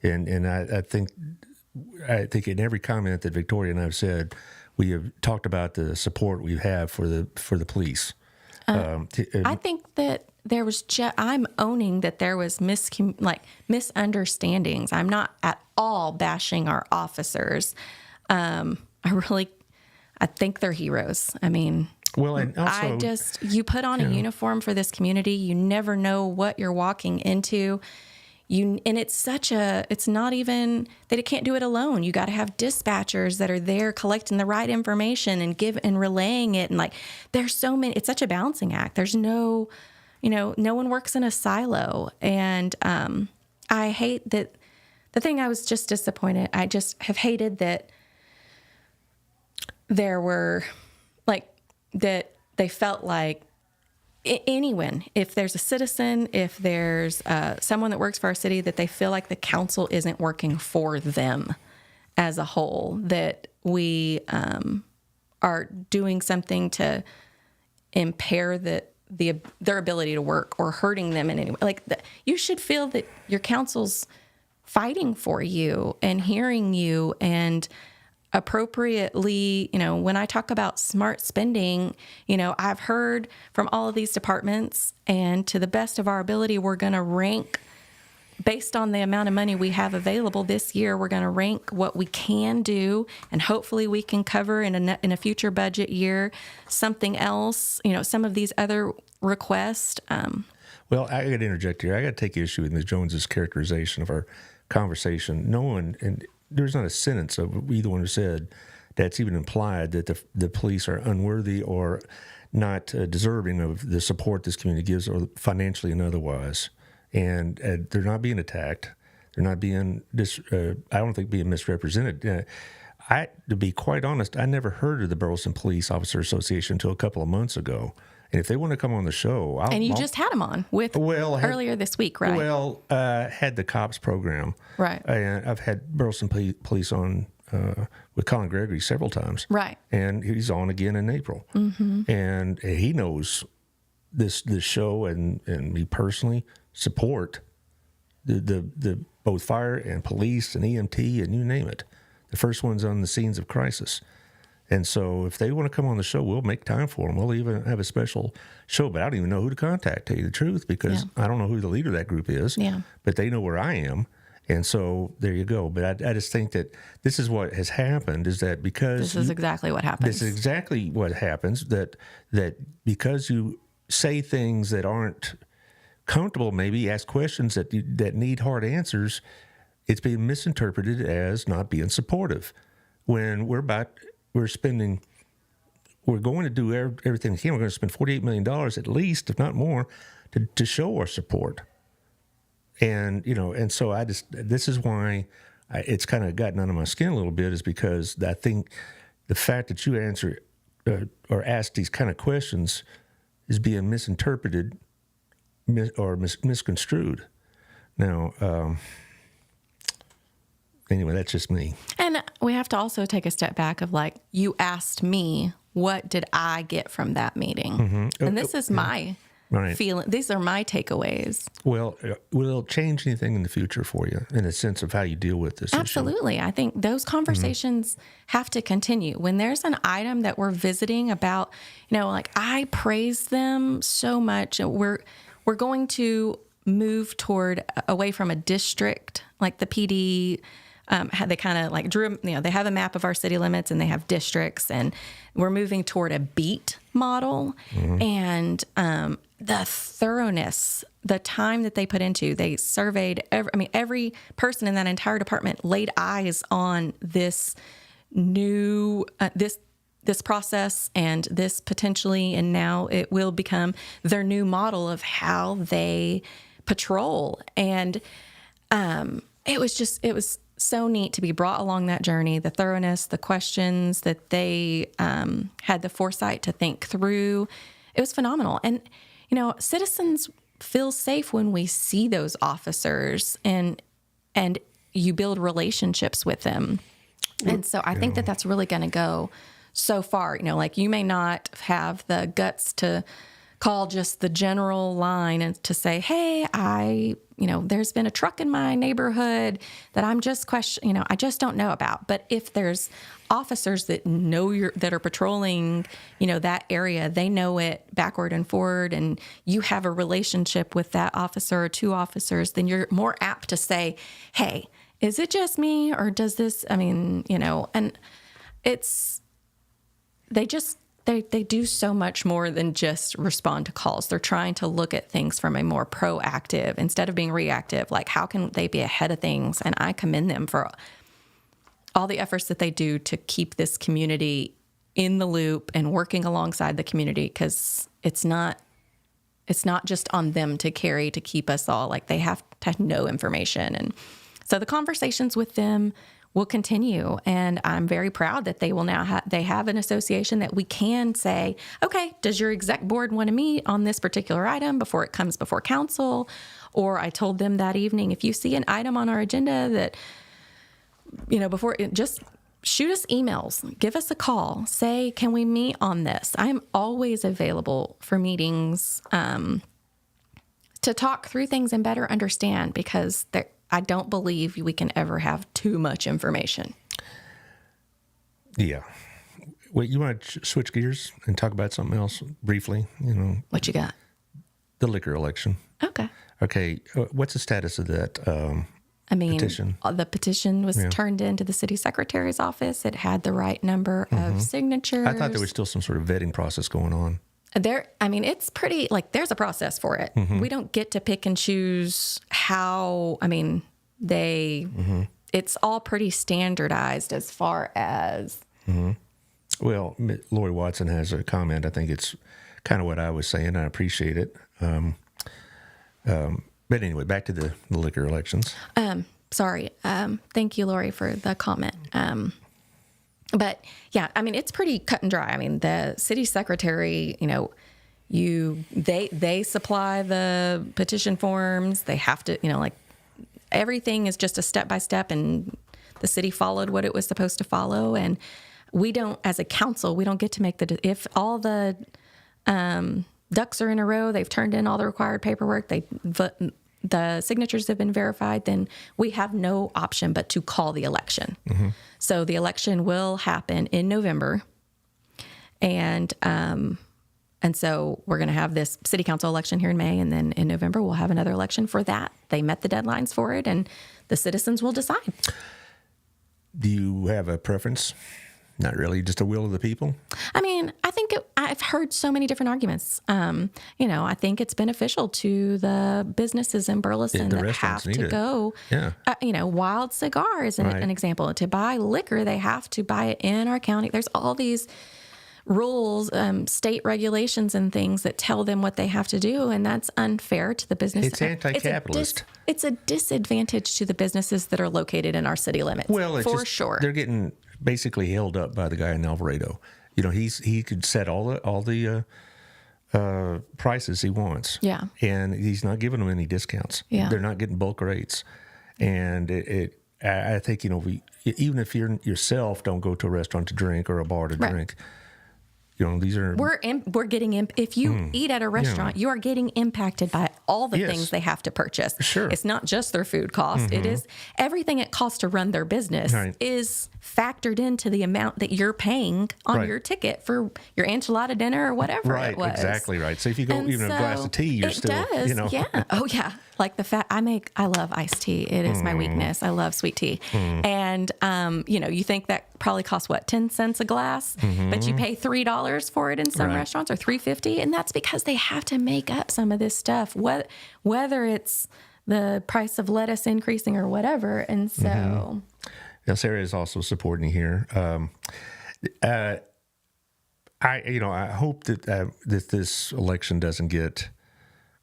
and I think in every comment that Victoria and I have said, we have talked about the support we have for the police. I think that there was I'm owning that there was misunderstandings. I'm not at all bashing our officers. I think they're heroes. I mean. Well, and also, you put on a uniform for this community. You never know what you're walking into. And it's not even that it can't do it alone. You got to have dispatchers that are there collecting the right information and relaying it. And like, there's so many, it's such a balancing act. There's no one works in a silo. And I hate that. The thing I was just disappointed. I just have hated that there were that they felt like anyone, if there's a citizen, if there's someone that works for our city, that they feel like the council isn't working for them as a whole, that we are doing something to impair their ability to work or hurting them in any way. You should feel that your council's fighting for you and hearing you and appropriately, when I talk about smart spending, I've heard from all of these departments, and to the best of our ability, we're going to rank based on the amount of money we have available this year. We're going to rank what we can do, and hopefully we can cover in a future budget year something else, some of these other requests. Well, I got to interject here. I got to take issue with Ms. Jones's characterization of our conversation. No one, and there's not a sentence of either one who said that's even implied that the police are unworthy or not deserving of the support this community gives, or financially and otherwise. And they're not being attacked. They're not being I don't think being misrepresented. To be quite honest, I never heard of the Burleson Police Officer Association until a couple of months ago. And if they want to come on the show, you just had them on earlier this week, right? Well, had the cops program, right? And I've had Burleson Police on with Colin Gregory several times, right? And he's on again in April, and he knows this show and me personally support the both fire and police and EMT and you name it. The first one's on the scenes of crisis. And so if they want to come on the show, we'll make time for them. We'll even have a special show, but I don't even know who to contact, to tell you the truth, because I don't know who the leader of that group is, but they know where I am. And so there you go. But I just think that this is what has happened, is that because This is exactly what happens. This is exactly what happens, that because you say things that aren't comfortable, maybe ask questions that need hard answers, it's being misinterpreted as not being supportive. When we're going to do everything we can. We're going to spend $48 million at least, if not more, to show our support. And, and so this is why it's kind of gotten under my skin a little bit, is because I think the fact that you answer or ask these kind of questions is being misinterpreted or misconstrued. Now, anyway, that's just me. And we have to also take a step back of like, you asked me, what did I get from that meeting? And this is my feeling. These are my takeaways. Well, will it change anything in the future for you in the sense of how you deal with this Absolutely. issue? I think those conversations have to continue. When there's an item that we're visiting about, like I praise them so much. We're going to move away from a district, like the PD. They kind of like drew, they have a map of our city limits and they have districts, and we're moving toward a beat model. And the thoroughness, the time that they put into, they surveyed every person in that entire department laid eyes on this new, this process and this potentially, and now it will become their new model of how they patrol. And it was so neat to be brought along that journey, the thoroughness, the questions that they had the foresight to think through. It was phenomenal. And, citizens feel safe when we see those officers and you build relationships with them. And so I think that that's really going to go so far. Like you may not have the guts to call just the general line and to say, hey, there's been a truck in my neighborhood that I'm just I just don't know about. But if there's officers that that are patrolling, that area, they know it backward and forward, and you have a relationship with that officer or two officers, then you're more apt to say, hey, is it just me, or does this, and it's, they do so much more than just respond to calls. They're trying to look at things from a more proactive, instead of being reactive, like how can they be ahead of things? And I commend them for all the efforts that they do to keep this community in the loop and working alongside the community, because it's not just on them to keep us all, like they have to know information. And so the conversations with them will continue, and I'm very proud that they will now they have an association that we can say, okay, does your exec board want to meet on this particular item before it comes before council? Or I told them that evening, if you see an item on our agenda that, just shoot us emails, give us a call, say, can we meet on this? I'm always available for meetings to talk through things and better understand, because I don't believe we can ever have too much information. Yeah. Wait, you want to switch gears and talk about something else briefly? What you got? The liquor election. Okay. Okay. What's the status of that petition? The petition was turned into the city secretary's office. It had the right number of signatures. I thought there was still some sort of vetting process going on. It's pretty, there's a process for it. We don't get to pick and choose how, it's all pretty standardized as far as. Well, Lori Watson has a comment. I think it's kind of what I was saying. I appreciate it. But anyway, back to the liquor elections. Sorry. Thank you, Lori, for the comment. But yeah, it's pretty cut and dry. The city secretary, they supply the petition forms. They have to, everything is just a step by step, and the city followed what it was supposed to follow. And we don't, as a council, we don't get to make if all the ducks are in a row, they've turned in all the required paperwork, the signatures have been verified, then we have no option but to call the election. So the election will happen in November. And so we're going to have this city council election here in May, and then in November we'll have another election for that. They met the deadlines for it, and the citizens will decide. Do you have a preference? Not really, just a will of the people? I mean, I've heard so many different arguments. I think it's beneficial to the businesses in Burleson the that have restaurants need to it. go. Yeah. Wild Cigar is an example. To buy liquor, they have to buy it in our county. There's all these rules, state regulations and things that tell them what they have to do, and that's unfair to the business. It's anti-capitalist. It's a disadvantage to the businesses that are located in our city limits. Well, it's for sure. They're getting basically held up by the guy in Alvarado. He could set all the prices he wants. Yeah. And he's not giving them any discounts. Yeah. They're not getting bulk rates. And I think, even if you yourself don't go to a restaurant to drink or a bar to drink, these are... We're getting... If you eat at a restaurant, you are getting impacted by all the things they have to purchase. Sure. It's not just their food cost. It is everything it costs to run their business is factored into the amount that you're paying on your ticket for your enchilada dinner or whatever it was. Exactly right. So if you go even a glass of tea, you're still... Yeah. Oh, yeah. Like I love iced tea. It is my weakness. I love sweet tea. And, you think that probably costs 10 cents a glass, but you pay $3 for it in some restaurants, or $3.50. And that's because they have to make up some of this stuff, whether it's the price of lettuce increasing or whatever. And so. Now, Sarah is also supporting here. I hope that this election doesn't get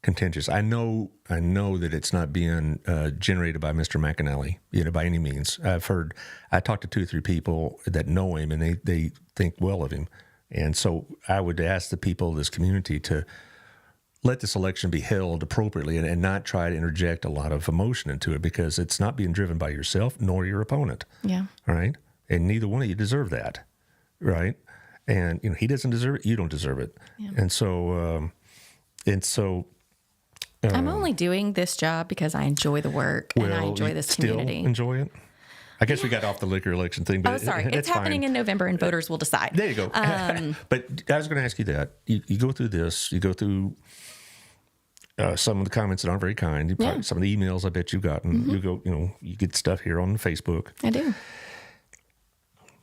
contentious. I know that it's not being generated by Mr. McAnally, by any means. I talked to 2 or 3 people that know him, and they think well of him. And so I would ask the people of this community to let this election be held appropriately and not try to interject a lot of emotion into it, because it's not being driven by yourself nor your opponent. Yeah. All right. And neither one of you deserve that. Right. And, he doesn't deserve it. You don't deserve it. Yeah. And so, I'm only doing this job because I enjoy the work and I enjoy this community. Still enjoy it? I guess we got off the liquor election thing. But sorry. It's happening in November, and voters will decide. There you go. But I was going to ask you that. You go through this. You go through some of the comments that aren't very kind. Some of the emails I bet you've gotten. You go. You get stuff here on Facebook. I do.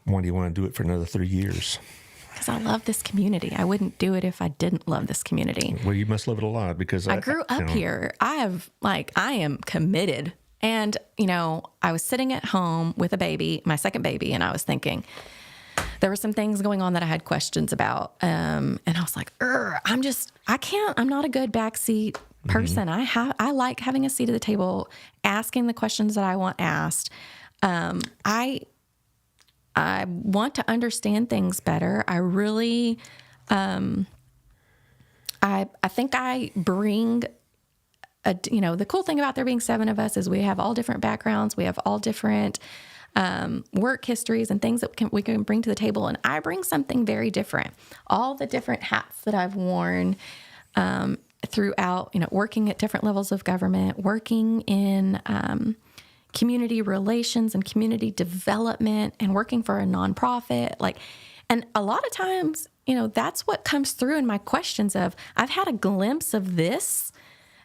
Why do you want to do it for another 3 years? Because I love this community. I wouldn't do it if I didn't love this community. Well, you must love it a lot, because I grew up here. I am committed. And, I was sitting at home with a baby, my second baby, and I was thinking, there were some things going on that I had questions about. And I was like, I'm not a good backseat person. I like having a seat at the table, asking the questions that I want asked. I want to understand things better. I really, I think I bring the cool thing about there being 7 of us is we have all different backgrounds. We have all different work histories and things that we can bring to the table. And I bring something very different. All the different hats that I've worn throughout, working at different levels of government, working in community relations and community development, and working for a nonprofit. And a lot of times, that's what comes through in my questions of, I've had a glimpse of this,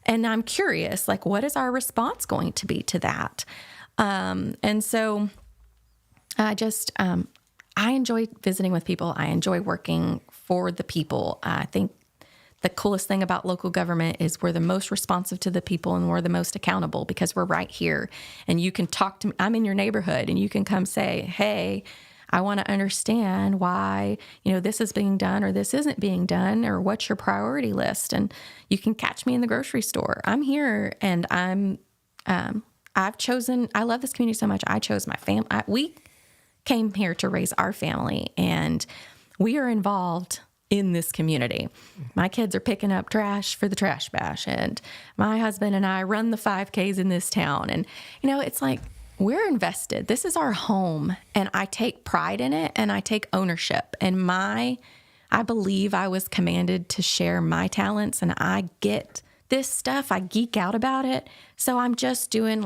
and I'm curious, what is our response going to be to that? And so I just, I enjoy visiting with people. I enjoy working for the people. I think the coolest thing about local government is we're the most responsive to the people, and we're the most accountable because we're right here. And you can talk to me. I'm in your neighborhood, and you can come say, hey, I want to understand why, this is being done or this isn't being done, or what's your priority list. And you can catch me in the grocery store. I'm here, and I love this community so much. I chose my family. We came here to raise our family, and we are involved in this community. My kids are picking up trash for the trash bash, and my husband and I run the 5Ks in this town. And, it's we're invested. This is our home, and I take pride in it, and I take ownership. And I believe I was commanded to share my talents, and I get this stuff. I geek out about it. So I'm just doing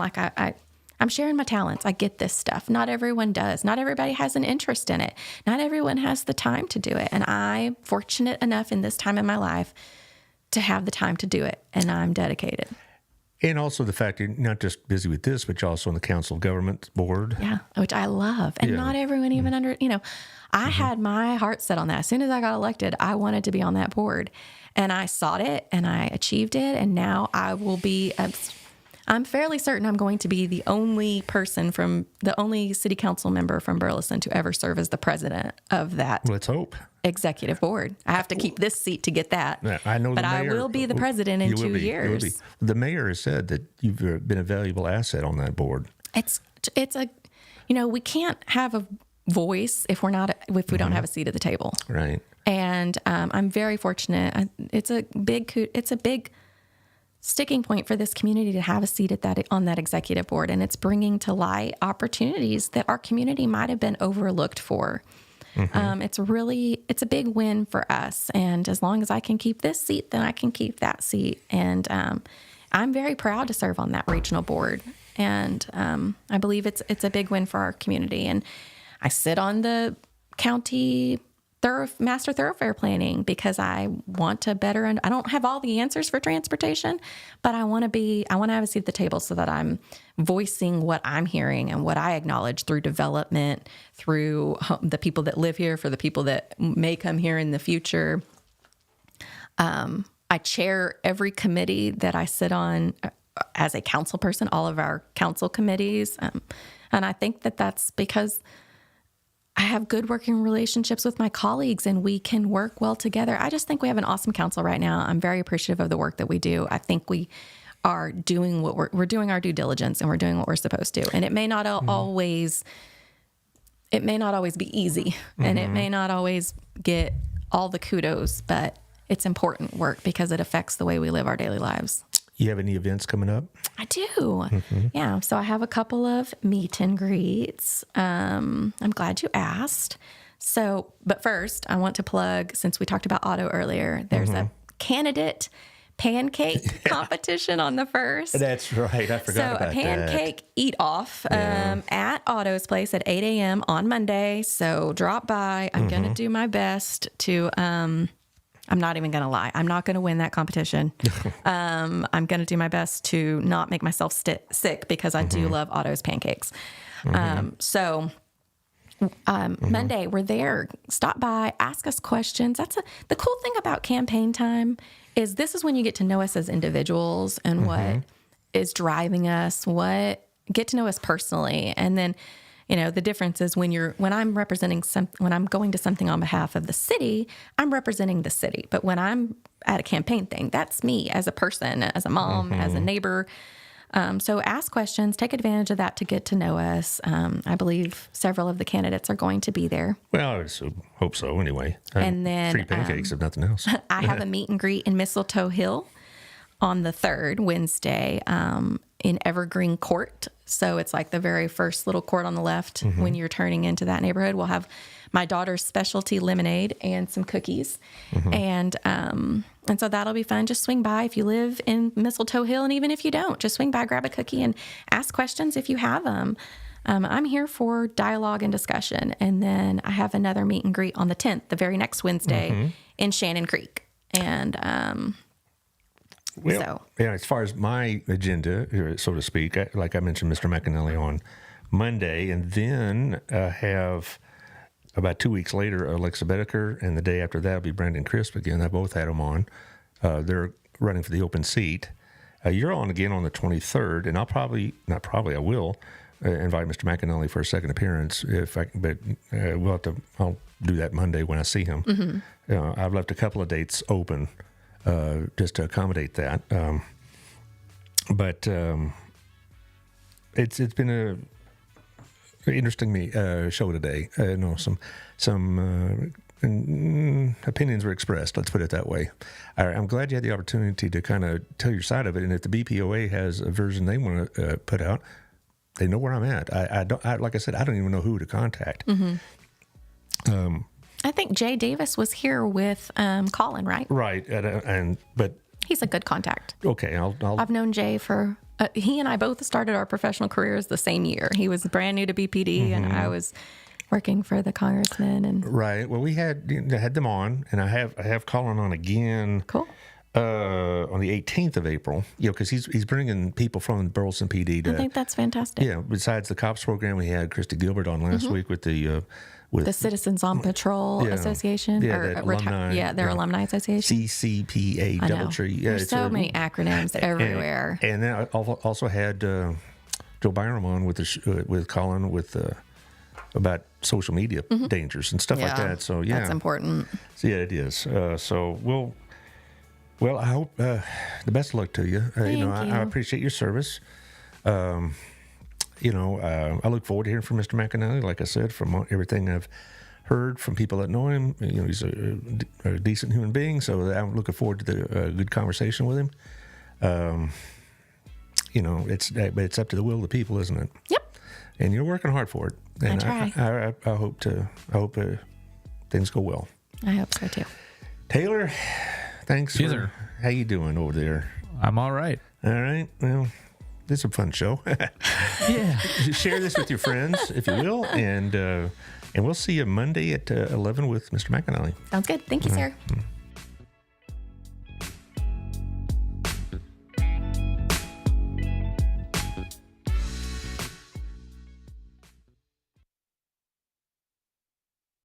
I'm sharing my talents. I get this stuff. Not everyone does. Not everybody has an interest in it. Not everyone has the time to do it. And I'm fortunate enough in this time in my life to have the time to do it. And I'm dedicated. And also the fact you're not just busy with this, but you're also on the Council of Government Board. Yeah, which I love. And Yeah. not everyone even I had my heart set on that. As soon as I got elected, I wanted to be on that board. And I sought it and I achieved it. And now I will be, I'm fairly certain I'm going to be the only city council member from Burleson to ever serve as the president of that Let's hope. executive board. I have to keep this seat to get that. Yeah, I know, but the mayor, I will be the president in you will 2 be, you will be. years. The mayor has said that you've been a valuable asset on that board. It's we can't have a voice if we don't have a seat at the table. Right. And I'm very fortunate. It's a big sticking point for this community to have a seat on that executive board, and it's bringing to light opportunities that our community might have been overlooked for. It's a big win for us, and as long as I can keep this seat, then I can keep that seat. And I'm very proud to serve on that regional board, and I believe it's a big win for our community. And I sit on the county master thoroughfare planning because I want to better, and I don't have all the answers for transportation, but I want to have a seat at the table so that I'm voicing what I'm hearing and what I acknowledge through development, through the people that live here, for the people that may come here in the future. I chair every committee that I sit on as a council person, all of our council committees. And I think that that's because I have good working relationships with my colleagues and we can work well together. I just think we have an awesome council right now. I'm very appreciative of the work that we do. I think we are doing what we're doing our due diligence, and we're doing what we're supposed to. And it may not always be easy, and it may not always get all the kudos, but it's important work because it affects the way we live our daily lives. You have any events coming up? I do. Yeah. So I have a couple of meet and greets. I'm glad you asked. But first, I want to plug, since we talked about auto earlier, there's a candidate pancake competition on the 1st. That's right. I forgot about that. So a pancake eat-off at Otto's place at 8 a.m. on Monday. So drop by. I'm going to do my best to... I'm not even going to lie. I'm not going to win that competition. I'm going to do my best to not make myself sick because I do love Otto's pancakes. Monday, we're there. Stop by, ask us questions. The cool thing about campaign time is this is when you get to know us as individuals and what is driving us, get to know us personally. And then, the difference is when I'm going to something on behalf of the city, I'm representing the city. But when I'm at a campaign thing, that's me as a person, as a mom, as a neighbor. So ask questions, take advantage of that to get to know us. I believe several of the candidates are going to be there. Well, I hope so anyway. And then free pancakes, if nothing else. I have a meet and greet in Mistletoe Hill on the 3rd, Wednesday, in Evergreen Court. So it's like the very first little court on the left when you're turning into that neighborhood. We'll have my daughter's specialty lemonade and some cookies. And so that'll be fun. Just swing by if you live in Mistletoe Hill, and even if you don't, just swing by, grab a cookie, and ask questions if you have them. I'm here for dialogue and discussion. And then I have another meet and greet on the 10th, the very next Wednesday, in Shannon Creek. And as far as my agenda, so to speak, like I mentioned, Mr. McAnally on Monday, and then have about 2 weeks later, Alexa Bedeker, and the day after that will be Brandon Crisp again. I both had them on. They're running for the open seat. You're on again on the 23rd, and I will invite Mr. McAnally for a second appearance if I can, but I'll do that Monday when I see him. I've left a couple of dates open just to accommodate that. But it's been a interesting show today. Some opinions were expressed. Let's put it that way. I'm glad you had the opportunity to kind of tell your side of it. And if the BPOA has a version they want to put out, they know where I'm at. Like I said, I don't even know who to contact. I think Jay Davis was here with Colin, right? Right, but he's a good contact. Okay, I'll I've known Jay for he and I both started our professional careers the same year. He was brand new to BPD, and I was working for the congressman. And Right. Well, we had them on, and I have Colin on again. cool. On the 18th of April, because he's bringing people from Burleson PD to. I think that's fantastic. Yeah. Besides the cops program, we had Christy Gilbert on last week with the with The Citizens on Patrol Yeah. Association, Yeah, or that alumni, their alumni association. CCPA I know. Doubletree. Yeah, There's so many acronyms everywhere. And then I also had Joe Byram on with Colin about social media dangers and stuff like that. So yeah, that's important. So, yeah, it is. So well, I hope the best of luck to you. Thank you. I appreciate your service. I look forward to hearing from Mr. McAnally. Like I said, from everything I've heard from people that know him, he's a decent human being. So I'm looking forward to the good conversation with him. It's up to the will of the people, isn't it? Yep. And you're working hard for it. And I try. I hope things go well. I hope so too. Taylor, thanks. Yes, sir. How you doing over there? I'm all right. All right. Well, this is a fun show. Yeah. Share this with your friends, if you will, and we'll see you Monday at 11 with Mr. McAnally. Sounds good. Thank you, sir.